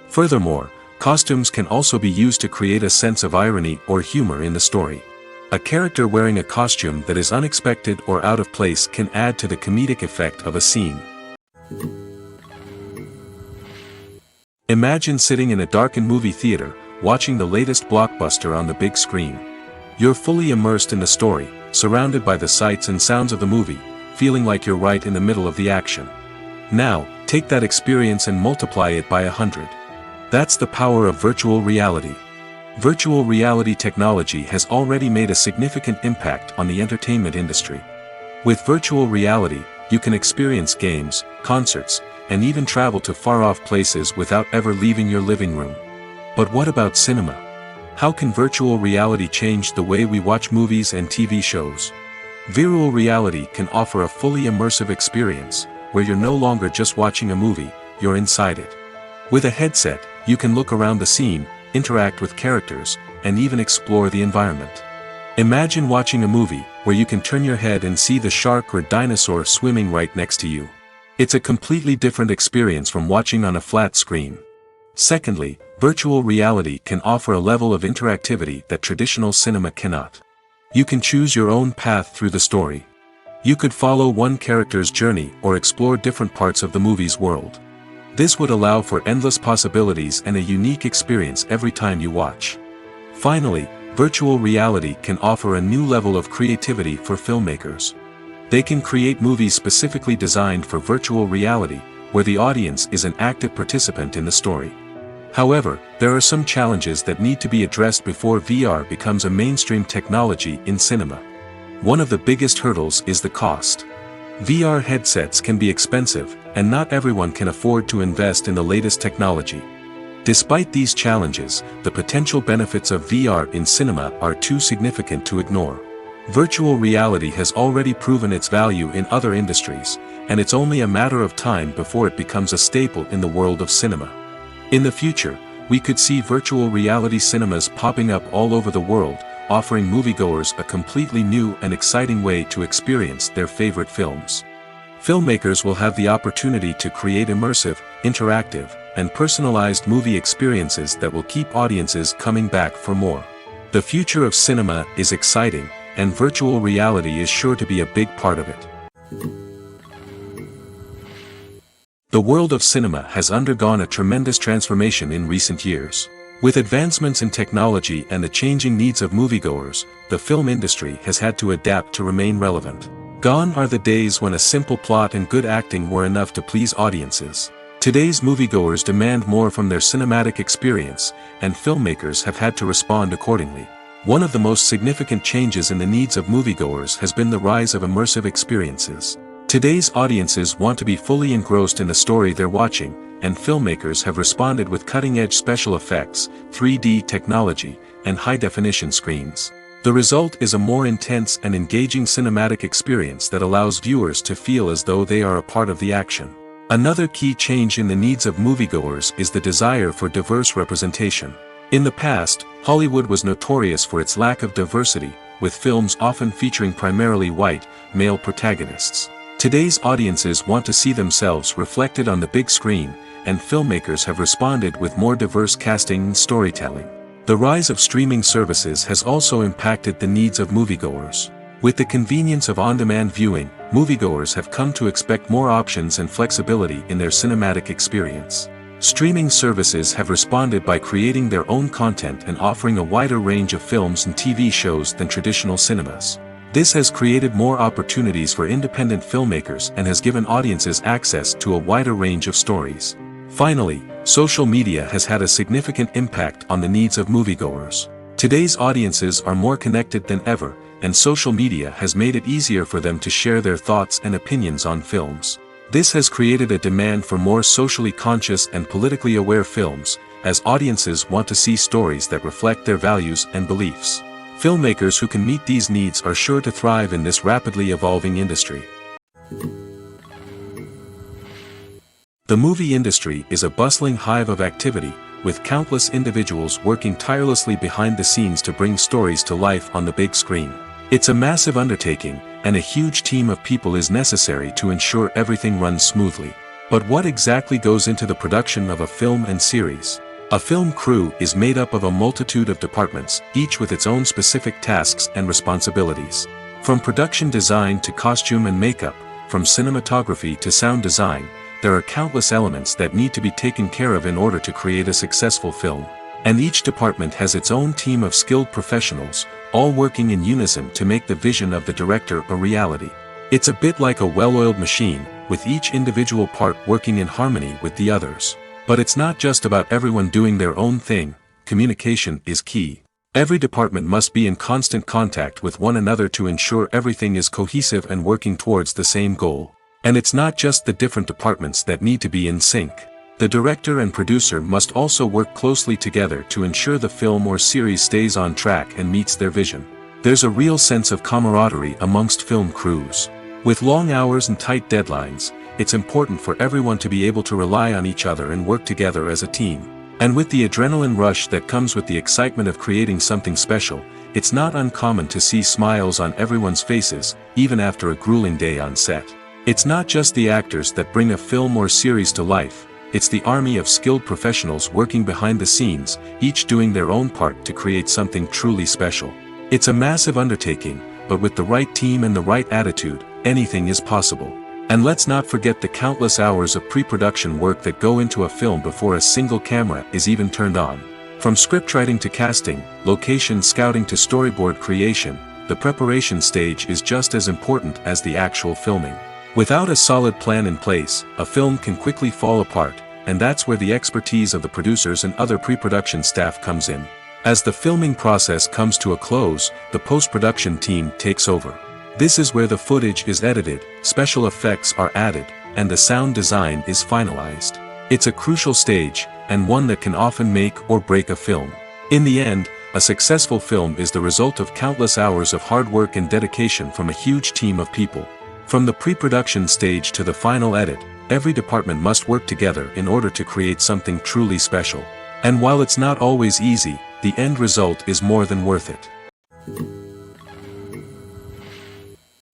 Furthermore, costumes can also be used to create a sense of irony or humor in the story. A character wearing a costume that is unexpected or out of place can add to the comedic effect of a scene. Imagine sitting in a darkened movie theater, watching the latest blockbuster on the big screen. You're fully immersed in the story, surrounded by the sights and sounds of the movie, feeling like you're right in the middle of the action. Now, take that experience and multiply it by 100. That's the power of virtual reality. Virtual reality technology has already made a significant impact on the entertainment industry. With virtual reality, you can experience games, concerts, and even travel to far-off places without ever leaving your living room. But what about cinema? How can virtual reality change the way we watch movies and TV shows? Virtual reality can offer a fully immersive experience, where you're no longer just watching a movie, you're inside it. With a headset, you can look around the scene, interact with characters, and even explore the environment. Imagine watching a movie where you can turn your head and see the shark or dinosaur swimming right next to you. It's a completely different experience from watching on a flat screen. Secondly, virtual reality can offer a level of interactivity that traditional cinema cannot. You can choose your own path through the story. You could follow one character's journey or explore different parts of the movie's world. This would allow for endless possibilities and a unique experience every time you watch. Finally, virtual reality can offer a new level of creativity for filmmakers. They can create movies specifically designed for virtual reality, where the audience is an active participant in the story. However, there are some challenges that need to be addressed before VR becomes a mainstream technology in cinema. One of the biggest hurdles is the cost. VR headsets can be expensive, and not everyone can afford to invest in the latest technology. Despite these challenges, the potential benefits of VR in cinema are too significant to ignore. Virtual reality has already proven its value in other industries, and it's only a matter of time before it becomes a staple in the world of cinema. In the future, we could see virtual reality cinemas popping up all over the world, offering moviegoers a completely new and exciting way to experience their favorite films. Filmmakers will have the opportunity to create immersive, interactive, and personalized movie experiences that will keep audiences coming back for more. The future of cinema is exciting, and virtual reality is sure to be a big part of it. The world of cinema has undergone a tremendous transformation in recent years. With advancements in technology and the changing needs of moviegoers, the film industry has had to adapt to remain relevant. Gone are the days when a simple plot and good acting were enough to please audiences. Today's moviegoers demand more from their cinematic experience, and filmmakers have had to respond accordingly. One of the most significant changes in the needs of moviegoers has been the rise of immersive experiences. Today's audiences want to be fully engrossed in the story they're watching, and filmmakers have responded with cutting-edge special effects, 3D technology, and high-definition screens. The result is a more intense and engaging cinematic experience that allows viewers to feel as though they are a part of the action. Another key change in the needs of moviegoers is the desire for diverse representation. In the past, Hollywood was notorious for its lack of diversity, with films often featuring primarily white, male protagonists. Today's audiences want to see themselves reflected on the big screen, and filmmakers have responded with more diverse casting and storytelling. The rise of streaming services has also impacted the needs of moviegoers. With the convenience of on-demand viewing, moviegoers have come to expect more options and flexibility in their cinematic experience. Streaming services have responded by creating their own content and offering a wider range of films and TV shows than traditional cinemas. This has created more opportunities for independent filmmakers and has given audiences access to a wider range of stories. Finally, social media has had a significant impact on the needs of moviegoers. Today's audiences are more connected than ever, and social media has made it easier for them to share their thoughts and opinions on films. This has created a demand for more socially conscious and politically aware films, as audiences want to see stories that reflect their values and beliefs. Filmmakers who can meet these needs are sure to thrive in this rapidly evolving industry. The movie industry is a bustling hive of activity, with countless individuals working tirelessly behind the scenes to bring stories to life on the big screen. It's a massive undertaking, and a huge team of people is necessary to ensure everything runs smoothly. But what exactly goes into the production of a film and series? A film crew is made up of a multitude of departments, each with its own specific tasks and responsibilities. From production design to costume and makeup, from cinematography to sound design, there are countless elements that need to be taken care of in order to create a successful film. And each department has its own team of skilled professionals, all working in unison to make the vision of the director a reality. It's a bit like a well-oiled machine, with each individual part working in harmony with the others. But it's not just about everyone doing their own thing. Communication is key. Every department must be in constant contact with one another to ensure everything is cohesive and working towards the same goal. And it's not just the different departments that need to be in sync. The director and producer must also work closely together to ensure the film or series stays on track and meets their vision. There's a real sense of camaraderie amongst film crews. With long hours and tight deadlines, it's important for everyone to be able to rely on each other and work together as a team. And with the adrenaline rush that comes with the excitement of creating something special, it's not uncommon to see smiles on everyone's faces, even after a grueling day on set. It's not just the actors that bring a film or series to life, it's the army of skilled professionals working behind the scenes, each doing their own part to create something truly special. It's a massive undertaking, but with the right team and the right attitude, anything is possible. And let's not forget the countless hours of pre-production work that go into a film before a single camera is even turned on. From scriptwriting to casting, location scouting to storyboard creation, the preparation stage is just as important as the actual filming. Without a solid plan in place, a film can quickly fall apart, and that's where the expertise of the producers and other pre-production staff comes in. As the filming process comes to a close, the post-production team takes over. This is where the footage is edited, special effects are added, and the sound design is finalized. It's a crucial stage, and one that can often make or break a film. In the end, a successful film is the result of countless hours of hard work and dedication from a huge team of people. From the pre-production stage to the final edit, every department must work together in order to create something truly special. And while it's not always easy, the end result is more than worth it.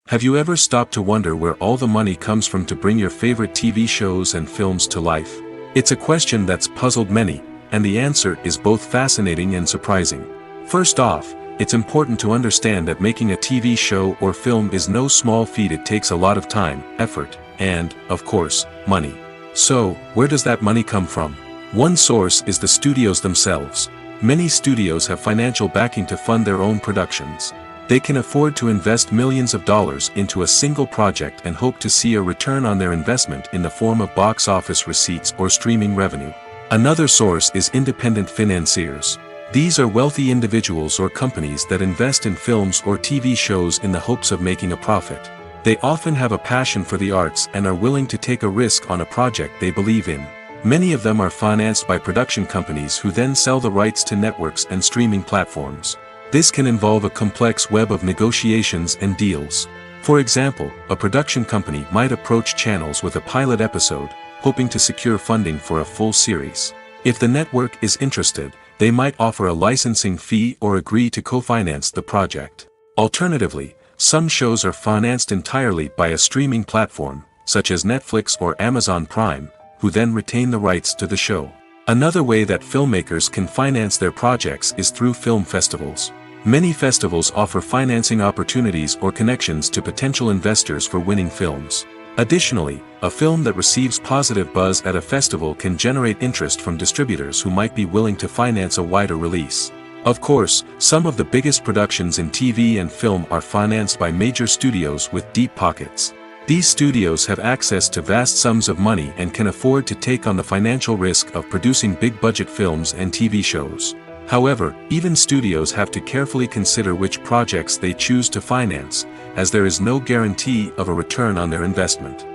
Have you ever stopped to wonder where all the money comes from to bring your favorite TV shows and films to life? It's a question that's puzzled many, and the answer is both fascinating and surprising. First off, it's important to understand that making a TV show or film is no small feat. It takes a lot of time, effort, and, of course, money. So, where does that money come from? One source is the studios themselves. Many studios have financial backing to fund their own productions. They can afford to invest millions of dollars into a single project and hope to see a return on their investment in the form of box office receipts or streaming revenue. Another source is independent financiers. These are wealthy individuals or companies that invest in films or TV shows in the hopes of making a profit. They often have a passion for the arts and are willing to take a risk on a project they believe in. Many of them are financed by production companies who then sell the rights to networks and streaming platforms. This can involve a complex web of negotiations and deals. For example, a production company might approach channels with a pilot episode, hoping to secure funding for a full series. If the network is interested, they might offer a licensing fee or agree to co-finance the project. Alternatively, some shows are financed entirely by a streaming platform, such as Netflix or Amazon Prime, who then retain the rights to the show. Another way that filmmakers can finance their projects is through film festivals. Many festivals offer financing opportunities or connections to potential investors for winning films. Additionally, a film that receives positive buzz at a festival can generate interest from distributors who might be willing to finance a wider release. Of course, some of the biggest productions in TV and film are financed by major studios with deep pockets. These studios have access to vast sums of money and can afford to take on the financial risk of producing big-budget films and TV shows. However, even studios have to carefully consider which projects they choose to finance, as there is no guarantee of a return on their investment.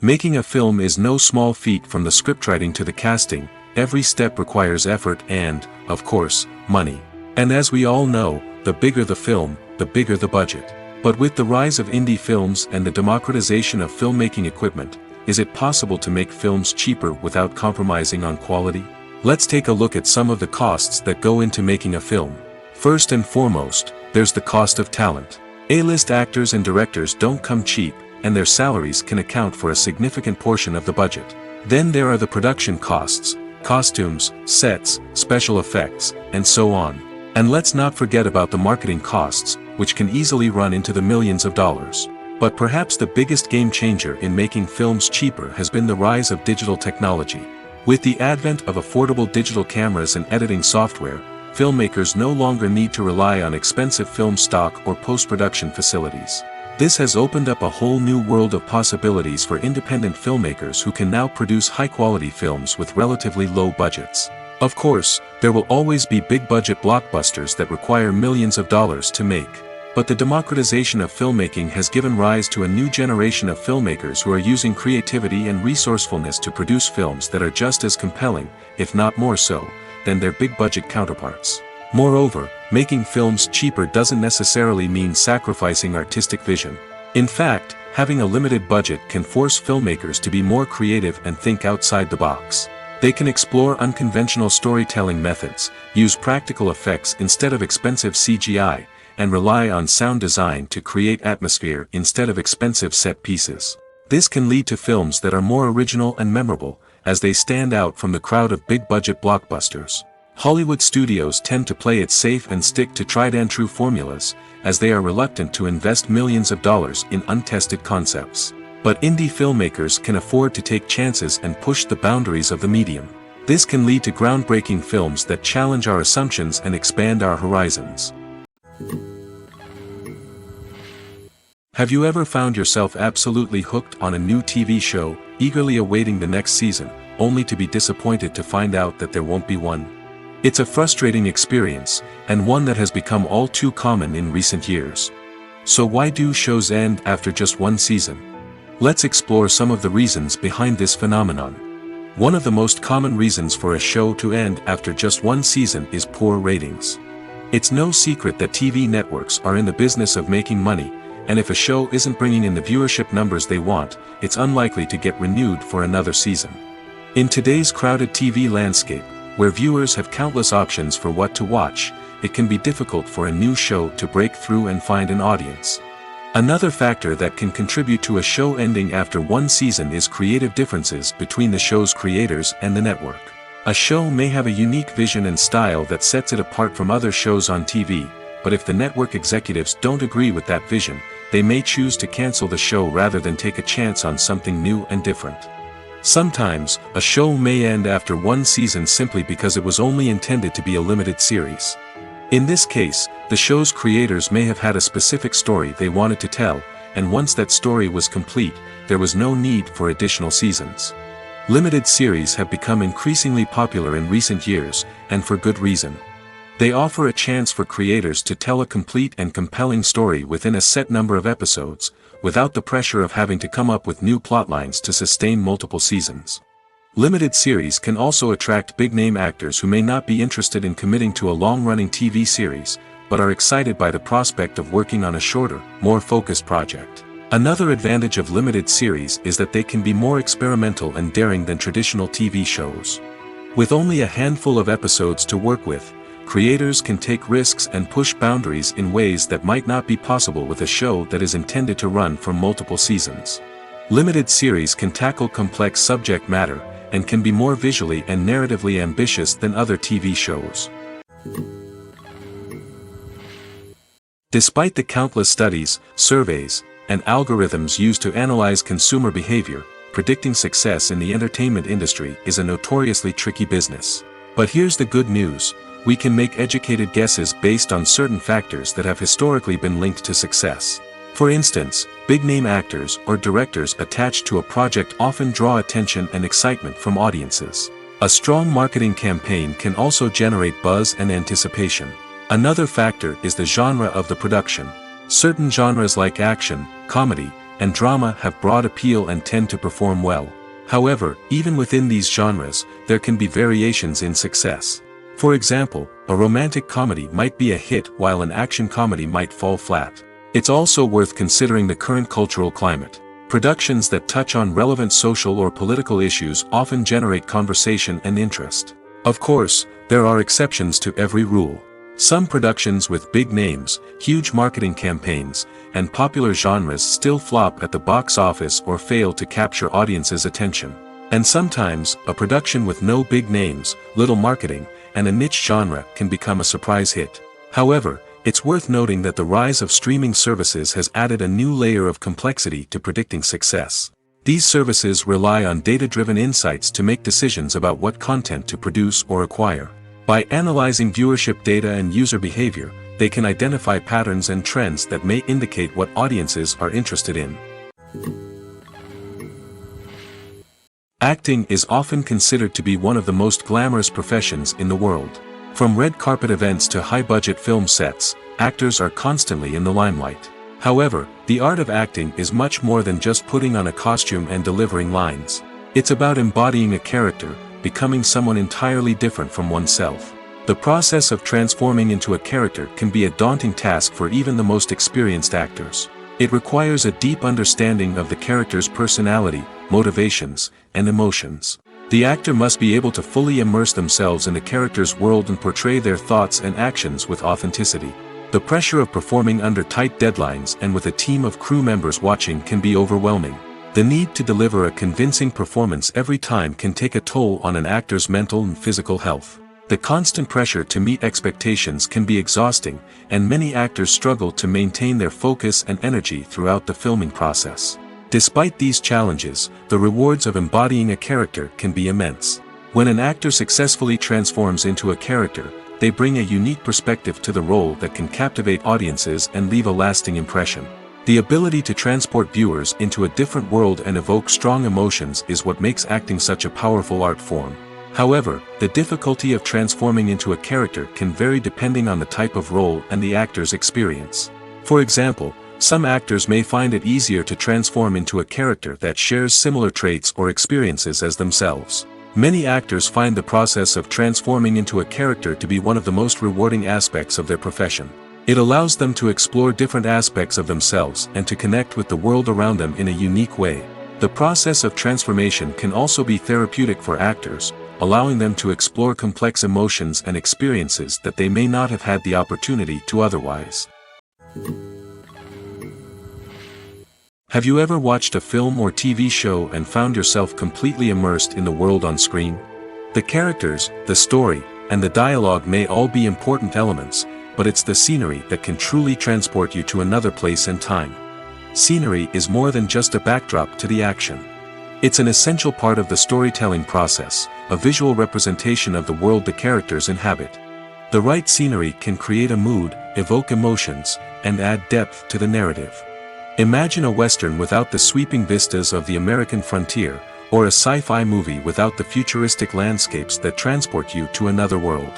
Making a film is no small feat. From the scriptwriting to the casting, every step requires effort and, of course, money. And as we all know, the bigger the film, the bigger the budget. But with the rise of indie films and the democratization of filmmaking equipment, is it possible to make films cheaper without compromising on quality? Let's take a look at some of the costs that go into making a film. First and foremost, there's the cost of talent. A-list actors and directors don't come cheap, and their salaries can account for a significant portion of the budget. Then there are the production costs, costumes, sets, special effects, and so on. And let's not forget about the marketing costs, which can easily run into the millions of dollars. But perhaps the biggest game changer in making films cheaper has been the rise of digital technology. With the advent of affordable digital cameras and editing software, filmmakers no longer need to rely on expensive film stock or post-production facilities. This has opened up a whole new world of possibilities for independent filmmakers who can now produce high-quality films with relatively low budgets. Of course, there will always be big-budget blockbusters that require millions of dollars to make. But the democratization of filmmaking has given rise to a new generation of filmmakers who are using creativity and resourcefulness to produce films that are just as compelling, if not more so, than their big-budget counterparts. Moreover, making films cheaper doesn't necessarily mean sacrificing artistic vision. In fact, having a limited budget can force filmmakers to be more creative and think outside the box. They can explore unconventional storytelling methods, use practical effects instead of expensive CGI, and rely on sound design to create atmosphere instead of expensive set pieces. This can lead to films that are more original and memorable, as they stand out from the crowd of big-budget blockbusters. Hollywood studios tend to play it safe and stick to tried-and-true formulas, as they are reluctant to invest millions of dollars in untested concepts. But indie filmmakers can afford to take chances and push the boundaries of the medium. This can lead to groundbreaking films that challenge our assumptions and expand our horizons. Have you ever found yourself absolutely hooked on a new TV show, eagerly awaiting the next season, only to be disappointed to find out that there won't be one? It's a frustrating experience, and one that has become all too common in recent years. So why do shows end after just one season? Let's explore some of the reasons behind this phenomenon. One of the most common reasons for a show to end after just one season is poor ratings. It's no secret that TV networks are in the business of making money, and if a show isn't bringing in the viewership numbers they want, it's unlikely to get renewed for another season. In today's crowded TV landscape, where viewers have countless options for what to watch, it can be difficult for a new show to break through and find an audience. Another factor that can contribute to a show ending after one season is creative differences between the show's creators and the network. A show may have a unique vision and style that sets it apart from other shows on TV, but if the network executives don't agree with that vision, they may choose to cancel the show rather than take a chance on something new and different. Sometimes, a show may end after one season simply because it was only intended to be a limited series. In this case, the show's creators may have had a specific story they wanted to tell, and once that story was complete, there was no need for additional seasons. Limited series have become increasingly popular in recent years, and for good reason. They offer a chance for creators to tell a complete and compelling story within a set number of episodes, without the pressure of having to come up with new plotlines to sustain multiple seasons. Limited series can also attract big-name actors who may not be interested in committing to a long-running TV series, but are excited by the prospect of working on a shorter, more focused project. Another advantage of limited series is that they can be more experimental and daring than traditional TV shows. With only a handful of episodes to work with, creators can take risks and push boundaries in ways that might not be possible with a show that is intended to run for multiple seasons. Limited series can tackle complex subject matter, and can be more visually and narratively ambitious than other TV shows. Despite the countless studies, surveys, and algorithms used to analyze consumer behavior, predicting success in the entertainment industry is a notoriously tricky business. But here's the good news: we can make educated guesses based on certain factors that have historically been linked to success. For instance, big-name actors or directors attached to a project often draw attention and excitement from audiences. A strong marketing campaign can also generate buzz and anticipation. Another factor is the genre of the production. Certain genres like action, comedy, and drama have broad appeal and tend to perform well. However, even within these genres, there can be variations in success. For example, a romantic comedy might be a hit while an action comedy might fall flat. It's also worth considering the current cultural climate. Productions that touch on relevant social or political issues often generate conversation and interest. Of course, there are exceptions to every rule. Some productions with big names, huge marketing campaigns, and popular genres still flop at the box office or fail to capture audiences' attention. And sometimes, a production with no big names, little marketing, and a niche genre can become a surprise hit. However, it's worth noting that the rise of streaming services has added a new layer of complexity to predicting success. These services rely on data-driven insights to make decisions about what content to produce or acquire. By analyzing viewership data and user behavior, they can identify patterns and trends that may indicate what audiences are interested in. Acting is often considered to be one of the most glamorous professions in the world. From red carpet events to high-budget film sets, actors are constantly in the limelight. However, the art of acting is much more than just putting on a costume and delivering lines. It's about embodying a character, becoming someone entirely different from oneself. The process of transforming into a character can be a daunting task for even the most experienced actors. It requires a deep understanding of the character's personality, motivations, and emotions. The actor must be able to fully immerse themselves in the character's world and portray their thoughts and actions with authenticity. The pressure of performing under tight deadlines and with a team of crew members watching can be overwhelming. The need to deliver a convincing performance every time can take a toll on an actor's mental and physical health. The constant pressure to meet expectations can be exhausting, and many actors struggle to maintain their focus and energy throughout the filming process. Despite these challenges, the rewards of embodying a character can be immense. When an actor successfully transforms into a character, they bring a unique perspective to the role that can captivate audiences and leave a lasting impression. The ability to transport viewers into a different world and evoke strong emotions is what makes acting such a powerful art form. However, the difficulty of transforming into a character can vary depending on the type of role and the actor's experience. For example, Some actors may find it easier to transform into a character that shares similar traits or experiences as themselves. Many actors find the process of transforming into a character to be one of the most rewarding aspects of their profession. It allows them to explore different aspects of themselves and to connect with the world around them in a unique way. The process of transformation can also be therapeutic for actors, allowing them to explore complex emotions and experiences that they may not have had the opportunity to otherwise. Have you ever watched a film or TV show and found yourself completely immersed in the world on screen? The characters, the story, and the dialogue may all be important elements, but it's the scenery that can truly transport you to another place and time. Scenery is more than just a backdrop to the action. It's an essential part of the storytelling process, a visual representation of the world the characters inhabit. The right scenery can create a mood, evoke emotions, and add depth to the narrative. Imagine a Western without the sweeping vistas of the American frontier, or a sci-fi movie without the futuristic landscapes that transport you to another world.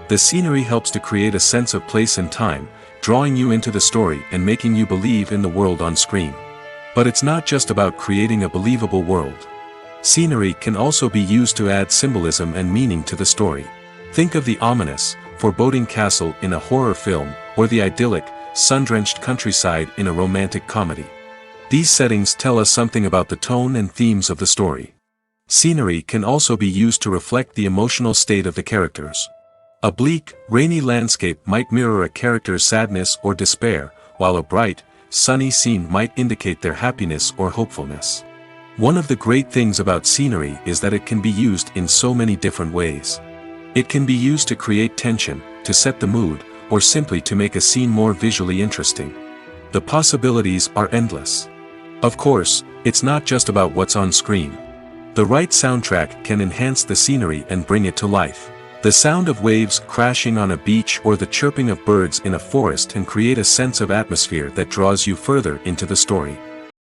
The scenery helps to create a sense of place and time, drawing you into the story and making you believe in the world on screen. But it's not just about creating a believable world. Scenery can also be used to add symbolism and meaning to the story. Think of the ominous, foreboding castle in a horror film, or the idyllic, sun-drenched countryside in a romantic comedy. These settings tell us something about the tone and themes of the story. Scenery can also be used to reflect the emotional state of the characters. A bleak, rainy landscape might mirror a character's sadness or despair, while a bright, sunny scene might indicate their happiness or hopefulness. One of the great things about scenery is that it can be used in so many different ways. It can be used to create tension, to set the mood, or simply to make a scene more visually interesting. The possibilities are endless. Of course, it's not just about what's on screen. The right soundtrack can enhance the scenery and bring it to life. The sound of waves crashing on a beach or the chirping of birds in a forest can create a sense of atmosphere that draws you further into the story.